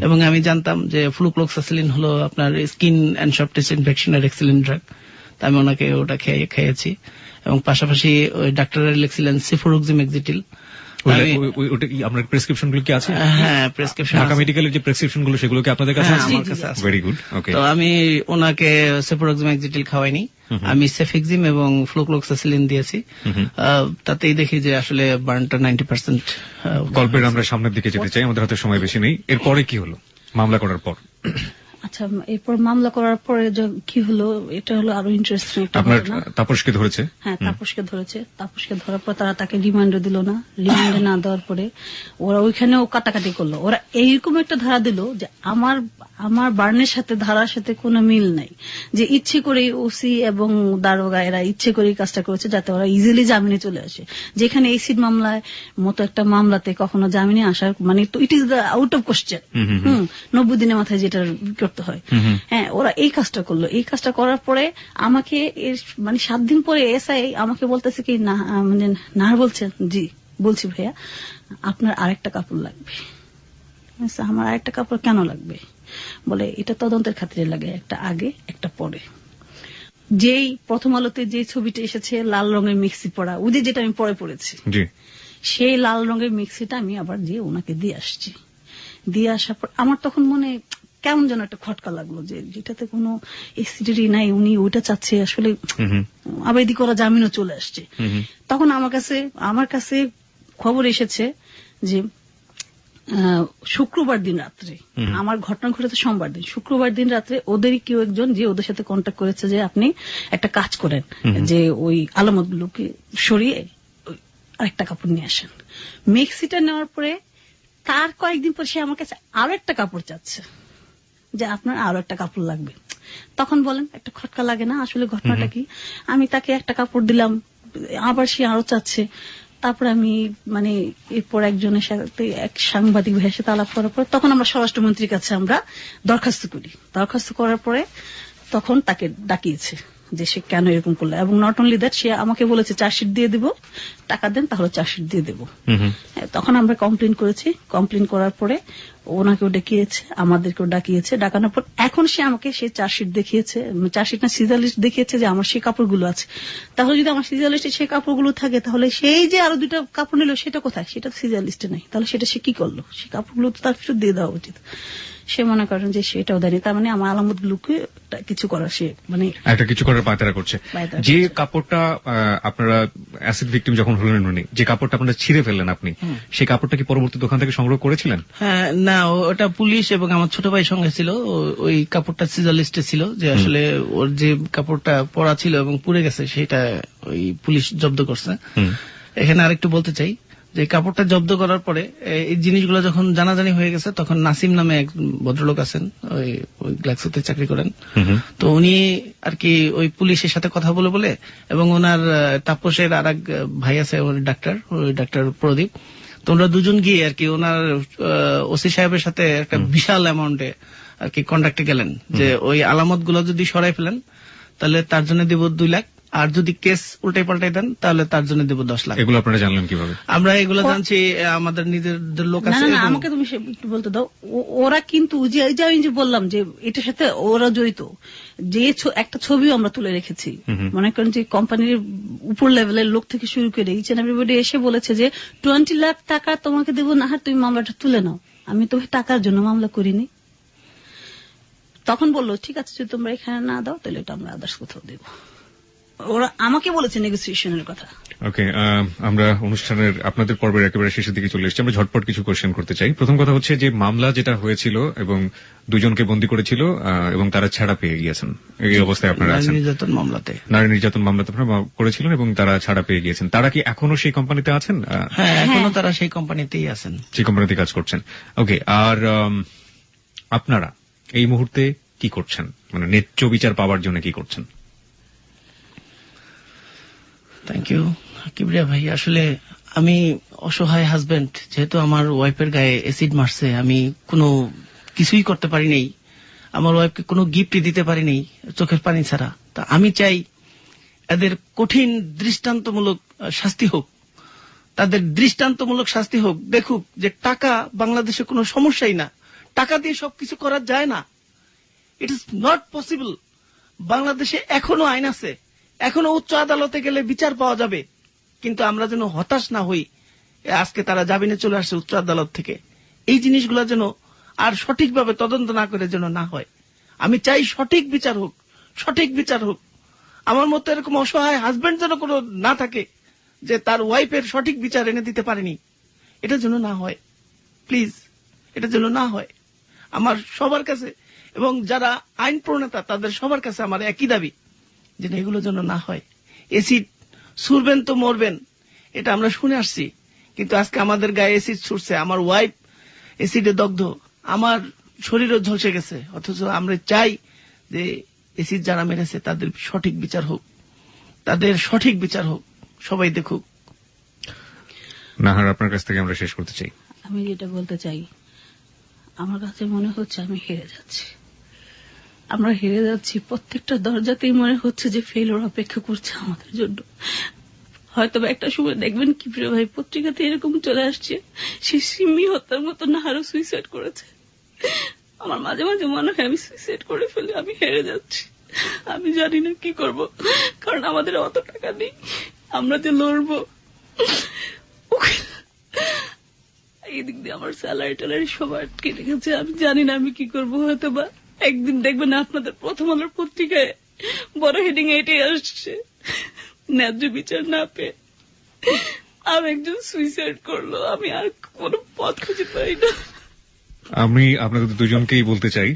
এবং আমি জানতাম যে ফ্লুক্লোক্সাসিলিন হলো আপনার স্কিন অ্যান্ড সফট টিস্যু ইনফেকশনের এক্সিলেন্ট ড্রাগ। আমি ওনাকে ওটা খেয়েছি এবং পাশাপাশি ওই ডাক্তাররা লিখছিলেন সিফোরোক্সিমেক্সিটিল, ওটা কি আপনার প্রেসক্রিপশন গুলো কি আছে? হ্যাঁ, প্রেসক্রিপশন ঢাকা মেডিকেলের যে প্রেসক্রিপশন গুলো সেগুলো কি আপনাদের কাছে হ্যাঁ, আছে? আমার কাছে আছে। Very good. ওকে। তো আমি ওনাকে সেপ্রোক্সিমেক্সিটিল খাওয়াইনি, আমি সেফিক্সিম এবং ফ্লুক্লোক্সাসিলিন দিয়েছি। তাতেই দেখি যে আসলে বার্নটা 90%। গল্পের আমরা সামনের দিকে যেতে চাই, আমাদের হাতে সময় বেশি নেই। এরপরে কি হলো মামলা করার পর? আচ্ছা, এরপর মামলা করার পরে কি হলো, এটা হলো আরো ইন্টারেস্টিং একটা আপনার ঘটনা। তাপসকে ধরেছে? হ্যাঁ, তাপসকে ধরেছে। তাপসকে ধরার পর তারা তাকে রিমান্ডে দিল না। রিমান্ডে না দেওয়ার পরে ওরা ওইখানেও কাটাকাটি করলো। ওরা এইরকম একটা ধারা দিল যে আমার বার্নের সাথে ধারার সাথে কোনো মিল নাই, যে ইচ্ছে করে ওসি এবং দারোগা এরা ইচ্ছে করে কাজটা করেছে যাতে ওরা ইজিলি জামিনে চলে আসে। যেখানে এসিড মামলায় মতো একটা মামলাতে কখনো জামিনে আসার মানে it is the out of question. 90 দিনের মাথায় যেটা করতে হয়। হ্যাঁ, ওরা এই কাজটা করলো। এই কাজটা করার পরে আমাকে মানে 7 দিন পরে এসআই আমাকে বলতেছে কি না, মানে নাহার বলছেন, জি বলছি ভাইয়া, আপনার আরেকটা কাপড় লাগবে। আচ্ছা, আমার আরেকটা কাপড় কেন লাগবে? বলে এটা তদন্তের খাতিরে লাগে, একটা আগে একটা পরে। যেই প্রথম আলোতে যে ছবিটা এসেছে লাল রঙের মিক্সি পরা, ওই যে যেটা আমি পরে পড়েছি, জি। সেই লাল রঙের মিক্সিটা আমি আবার যে ওনাকে দিয়ে আসছি। দিয়ে আসার পর আমার তখন মনে কেমন যেন একটা খটকা লাগলো, যে যেটাতে কোনো এসিডেরই নাই, উনি ওইটা চাচ্ছে আসলে। আবার এদিকে ওরা জামিনও চলে আসছে। তখন আমার কাছে খবর এসেছে যে শুক্রবার দিন রাত্রে, আমার ঘটনা ঘটেছে সোমবার দিন, শুক্রবার দিন রাত্রে ওদেরই কেউ একজন যে ওদের সাথে কন্ট্যাক্ট করেছে যে আপনি একটা কাজ করেন, যে ওই আলামতগুলোকে সরিয়ে আরেকটা কাপড় নিয়ে আসেন। মিক্সিটা নেওয়ার পরে তার কয়েকদিন পর সে আমার কাছে আরো একটা কাপড় চাচ্ছে, যে আপনার আরো একটা কাপড় লাগবে। তখন বলেন একটা খটকা লাগে না আসলে ঘটনাটা কি? আমি তাকে একটা কাপড় দিলাম, আবার সে আরো চাচ্ছে। তারপর আমি মানে এরপর একজনের সাথে এক সাংবাদিক ভাইয়ের সাথে আলাপ করার পর তখন আমরা স্বরাষ্ট্রমন্ত্রীর কাছে আমরা দরখাস্ত করি। দরখাস্ত করার পরে তখন তাকে ডাকিয়েছে যে সে কেন এরকম করলো, এবং নট অনলি দ্যাট, সে আমাকে বলেছে চার্জশিট দিয়ে দেব, টাকা দেন তাহলে চার্জশিট দিয়ে দেব। তখন আমরা কমপ্লেন করেছি। কমপ্লেন করার পরে ওনাকেও ডাকিয়েছে, আমাদেরকেও ডাকিয়েছে। ডাকানোর পর এখন সে আমাকে সে চার্জশিট দেখিয়েছে, চার্জশিট না সিজার লিস্ট দেখিয়েছে যে আমার সেই কাপড়গুলো আছে। তাহলে যদি আমার সিজার লিস্টে সেই কাপড়গুলো থাকে তাহলে সেই যে আরো 2টা কাপড় নিল সেটা কোথায়? সেটা সিজার লিস্টে নাই। তাহলে সেটা সে কি করলো? সেই কাপড়গুলো তো তার ফেরত দিয়ে দেওয়া উচিত। সে মনে করেন যে সেটাও দেয়নি। তার মানে আমার আলামতগুলোকে কিছু করার, সে মানে একটা কিছু করার পায়তারা করছে। যে কাপড়টা আপনারা অ্যাসিড ভিকটিম যখন হলেন উনি, যে কাপড়টা আপনারা ছিঁড়ে ফেললেন আপনি, সেই কাপড়টা কি পরবর্তী দোকান থেকে সংগ্রহ করেছিলেন? হ্যাঁ, না, ওটা পুলিশ এবং আমার ছোট ভাই সঙ্গে ছিল। ওই কাপড়টা সিজার লিস্টে ছিল, যে আসলে ওর যে কাপড়টা পরা ছিল এবং পুড়ে গেছে সেটা ওই পুলিশ জব্দ করছে। এখানে আরেকটু বলতে চাই যে কাপড়টা জব্দ করার পরে এই জিনিসগুলো যখন জানাজানি হয়ে গেছে, তখন নাসিম নামে এক ভদ্রলোক আছেন, ওই গ্ল্যাক্সোতে চাকরি করেন। তো উনি আর কি ওই পুলিশের সাথে কথা বলে এবং ওনার তাপসের আর এক ভাই আছে, ডাক্তার, ওই ডাক্তার প্রদীপ। তো ওনারা দুজন গিয়ে আর কি ওনার ওসি সাহেবের সাথে একটা বিশাল অ্যামাউন্টে আর কি কন্ট্যাক্টে গেলেন, যে ওই আলামত গুলো যদি সরাই ফেলেন তাহলে তার জন্য দেব 2 লাখ, আর যদি কেস উল্টাই পাল্টাই দেন তাহলে তার জন্য দেব 10 লাখ। এগুলো আপনারা জানলেন কিভাবে? আমরা এগুলো জানছি আমাদের নিজেদের লোক আছে। না, আমাকে তুমি একটু বলতে দাও। ওরা কিন্তু আমি যে বললাম যে এটার সাথে ওরা জড়িত, যে একটা ছবিও আমরা তুলে রেখেছি। মনে করেন যে কোম্পানির উপর লেভেলের লোক থেকে শুরু করে ইচ এন্ড এভরিবডি এসে বলেছে যে 20 লাখ টাকা তোমাকে দেবো না, তুমি মামলাটা তুলে নাও। আমি তো টাকার জন্য মামলা করিনি। তখন বললো ঠিক আছে, যদি তোমরা এখানে না দাও তাহলে এটা আমরা আদার্স কোথাও দেবো। ওরা আমাকে বলেছে নেগোসিয়েশনের কথা। ওকে, আমরা অনুষ্ঠানের আপনাদের পর্বের একেবারে শেষের দিকে চলে এসেছি। আমরা ঝটপট কিছু কোশ্চেন করতে চাই। প্রথম কথা হচ্ছে যে মামলা যেটা হয়েছিল এবং 2 জনকে বন্দী করেছিল এবং তারা ছাড়া পেয়ে গিয়েছেন, এই অবস্থায় আপনারা আছেন। নারী নির্যাতন মামলাতে আপনারা করেছিলেন এবং তারা ছাড়া পেয়ে গিয়েছেন। তারা কি এখনো সেই কোম্পানিতে আছেন? হ্যাঁ, এখনো তারা সেই কোম্পানিতেই আছেন, সেই কোম্পানিতে কাজ করছেন। ওকে, আর আপনারা এই মুহূর্তে কি করছেন, মানে ন্যায্য বিচার পাওয়ার জন্য কি করছেন? থ্যাংক ইউ কিবরিয়া ভাই। আসলে আমি অসহায় হাজবেন্ড, যেহেতু আমার ওয়াইফের গায়ে অ্যাসিড মারছে, আমি কোনো কিছুই করতে পারি নাই, আমার ওয়াইফকে কোনো গিফটই দিতে পারি নাই চোখের পানি ছাড়া। তা আমি চাই এদের কঠিন দৃষ্টান্তমূলক শাস্তি হোক, তাদের দৃষ্টান্তমূলক শাস্তি হোক। দেখুক যে টাকা বাংলাদেশে কোনো সমস্যাই না, টাকা দিয়ে সবকিছু করা যায় না, ইট ইজ নট পসিবল। বাংলাদেশে এখনো আইন আছে, এখনো উচ্চ আদালতে গেলে বিচার পাওয়া যাবে, কিন্তু আমরা যেন হতাশ না হই আজকে তারা জামিনে চলে আসছে উচ্চ আদালত থেকে। এই জিনিসগুলো যেন আর সঠিকভাবে তদন্ত না করে যেন না হয়। আমি চাই সঠিক বিচার হোক, সঠিক বিচার হোক। আমার মতো এরকম অসহায় হাজবেন্ড যেন কোনো না থাকে যে তার ওয়াইফের সঠিক বিচার এনে দিতে পারেনি, এটা যেন না হয়। প্লিজ, এটা যেন না হয় আমার সবার কাছে, এবং যারা আইন প্রণেতা তাদের সবার কাছে আমার একই দাবি যে এগুলো যেন না হয়। এসিড ছুড়বেন তো মরবেন, এটা আমরা শুনে আসছি, কিন্তু আজকে আমাদের গায়ে এসিড ছুটছে, আমার ওয়াইফ এসিডে দগ্ধ, আমার শরীরও ঝলসে গেছে। অথচ আমরা চাই যে এসিড যারা মেরেছে তাদের সঠিক বিচার হোক, তাদের সঠিক বিচার হোক, সবাই দেখুক। নাহার, আপনার কাছ থেকে আমরা শেষ করতে চাই। আমি যেটা বলতে চাই, আমার কাছে মনে হচ্ছে আমি হেরে যাচ্ছি, আমরা হেরে যাচ্ছি। প্রত্যেকটা দরজাতেই মনে হচ্ছে যে ফেলোর অপেক্ষা করছে আমাদের জন্য। হয়তো একটা সময় দেখবেন কি প্রিয় ভাই, পত্রিকাতে এরকম চলে আসছে সে সিম্মি হত্যার মতো নাহারও সুইসাইড করেছে। আমার মাঝে মাঝে মনে হয় আমি সুইসাইড করে ফেলে, আমি হেরে যাচ্ছি। আমি জানি না কি করব, কারণ আমাদের অত টাকা নেই, আমরা যে লড়বো। এই দিক দিয়ে আমার স্যালারি ট্যালারি সব আটকে রেখেছে, আমি জানি না আমি কি করবো। হয়তো বা একদিন দেখবেন আপনাদের প্রথম আলোর পত্রিকায় বড় হেডিং এটাই আসছে, ন্যায্য বিচার না পেয়ে আর একজন সুইসাইড করলো। আমি আর কোনো পথ খুঁজে পাই না। আমি আপনাদের দুজনকেই বলতে চাই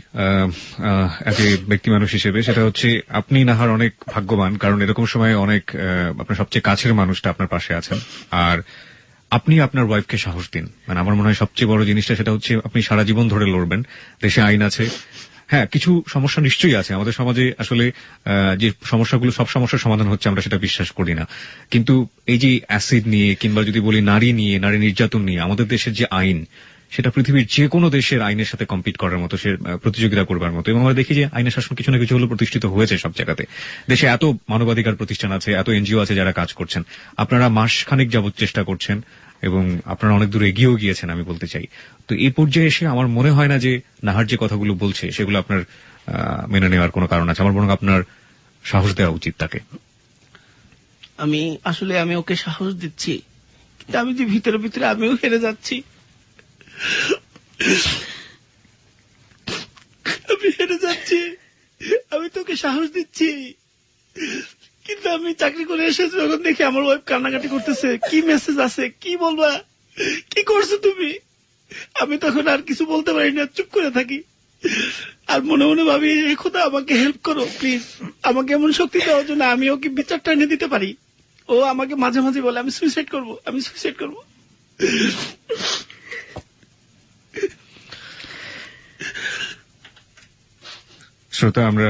এজ এ ব্যক্তি মানুষ হিসেবে, সেটা হচ্ছে আপনি নাহার অনেক ভাগ্যবান, কারণ এরকম সময় অনেক আপনার সবচেয়ে কাছের মানুষটা আপনার পাশে আছেন। আর আপনি আপনার ওয়াইফকে সাহস দিন। মানে আমার মনে হয় সবচেয়ে বড় জিনিসটা সেটা হচ্ছে আপনি সারা জীবন ধরে লড়বেন। দেশে আইন আছে। হ্যাঁ, কিছু সমস্যা নিশ্চয়ই আছে আমাদের সমাজে, আসলে যে সমস্যাগুলো সব সমস্যার সমাধান হচ্ছে আমরা সেটা বিশ্বাস করি না। কিন্তু এই যে অ্যাসিড নিয়ে কিংবা যদি বলি নারী নিয়ে, নারী নির্যাতন নিয়ে আমাদের দেশের যে আইন, সেটা পৃথিবীর যে কোনো দেশের আইনের সাথে কম্পিট করার মতো, সে প্রতিযোগিতা করবার মতো। এবং আমরা দেখি যে আইনের শাসন কিছু না কিছু হলো প্রতিষ্ঠিত হয়েছে সব জায়গাতে। দেশে এত মানবাধিকার প্রতিষ্ঠান আছে, এত এনজিও আছে যারা কাজ করছেন। আপনারা মাস খানিক যাবৎ চেষ্টা করছেন এবং আপনারা অনেক দূর এগিয়েও গিয়েছেন আমি বলতে চাই। তো এই পর্যায়ে এসে আমার মনে হয় না যে নাহার যে কথাগুলো বলছে সেগুলো আপনার মেনে নেওয়ার কোনো কারণ আছে। আমার বরং আপনার সাহস দেওয়া উচিত তাকে। আমি ওকে সাহস দিচ্ছি, কিন্তু আমি যে ভিতরে ভিতরে আমিও হেরে যাচ্ছি। আমি হেরে যাচ্ছি, আমি তোকে সাহস দিচ্ছি, কিন্তু আমি চাকরি করে এসে যখন দেখি আমার ওয়াইফ কান্নাকাটি করতেছে, কি মেসেজ আছে, কি বলবা, কি করছো তুমি, আমি তখন আর কিছু বলতে পারি না, চুপ করে থাকি। আর মনে মনে ভাবি, খোদা আমাকে হেল্প করো প্লিজ, আমাকে এমন শক্তি দেওয়ার জন্য আমি ওকে বিচারটা এনে দিতে পারি। ও আমাকে মাঝে মাঝে বলে আমি সুইসাইড করব, আমি সুইসাইড করব। শ্রোতা, আমরা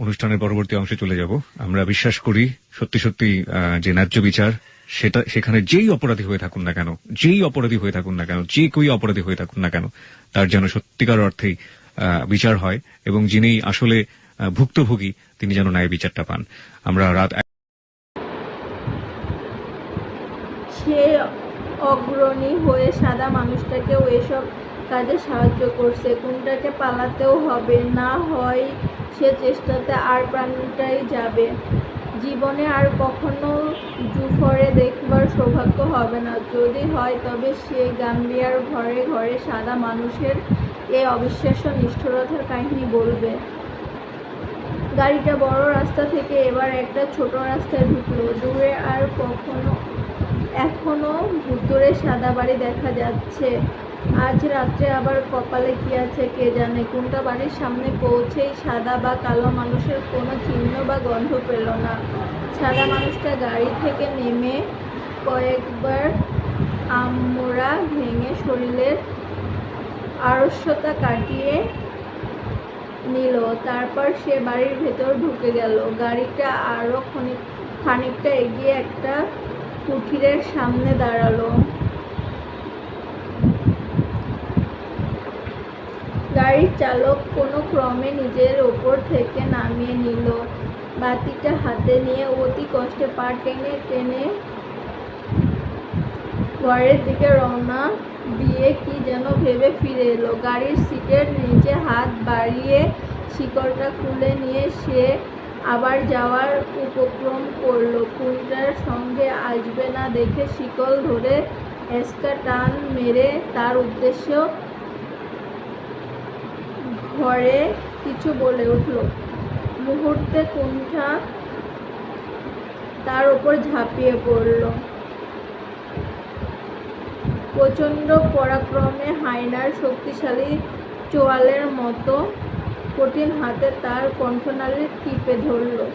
অনুষ্ঠানের পরবর্তী অংশে চলে যাব। আমরা বিশ্বাস করি সত্যি সত্যি যে ন্যায্য বিচার, সেটা সেখানে যেই অপরাধী হয়ে থাকুন না কেন, যেই অপরাধী হয়ে থাকুন না কেন, যে কেউ অপরাধী হয়ে থাকুন না কেন, তার যেন সত্যিকার অর্থেই বিচার হয় এবং যিনি আসলে ভুক্তভোগী তিনি যেন ন্যায় বিচারটা পান। আমরা রাত সে অগ্রণী হয়ে সাদা মানুষটাকেও এসব কাজে সাহায্য করছে। কোনটাকে পালাতেও হবে, না হয় সে চেষ্টাতে আর প্রাণটাই যাবে। জীবনে আর কখনো জুফরে দেখবার সৌভাগ্য হবে না। যদি হয় তবে সে গাম্বিয়ার ঘরে ঘরে সাদা মানুষের এই অবিশ্বাস্য নিষ্ঠুরতার কাহিনী বলবে। গাড়িটা বড় রাস্তা থেকে এবার একটা ছোট রাস্তায় ঢুকলো। দূরে আর এখনো ভুতুড়ে সাদা বাড়ি দেখা যাচ্ছে। আজ রাত্রে আবার কপালে কি আছে কে জানে। কোনটা বাড়ির সামনে পৌঁছেই সাদা বা কালো মানুষের কোনো চিহ্ন বা গন্ধ পেল না। সাদা মানুষটা গাড়ি থেকে নেমে কয়েকবার আমড়া ভেঙে শরীরের আড়স্যতা কাটিয়ে নিল। তারপর সে বাড়ির ভেতর ঢুকে গেল। গাড়িটা আরো খানিকটা এগিয়ে একটা কুঠিরের সামনে দাঁড়ালো। গাড়ির চালক কোনো ক্রমে নিজের ওপর থেকে নামিয়ে নিল। বাতিটা হাতে নিয়ে অতি কষ্টে পা টেনে টেনে ঘরের দিকে রওনা দিয়ে কি যেন ভেবে ফিরে এলো। গাড়ির সিটের নিচে হাত বাড়িয়ে শিকলটা খুলে নিয়ে সে আবার যাওয়ার উপক্রম করলো। কুড়িটার সঙ্গে আসবে না দেখে শিকল ধরে এসকা টান মেরে তার উদ্দেশ্য ঘরে কিছু বলে উঠল। মুহূর্তে কুণ্ঠা তার উপর ঝাঁপিয়ে পড়ল। প্রচণ্ড পরাক্রমে হায়নার শক্তিশালী চোয়ালের মতো কঠিন হাতে তার কণ্ঠনালী টিপে ধরল।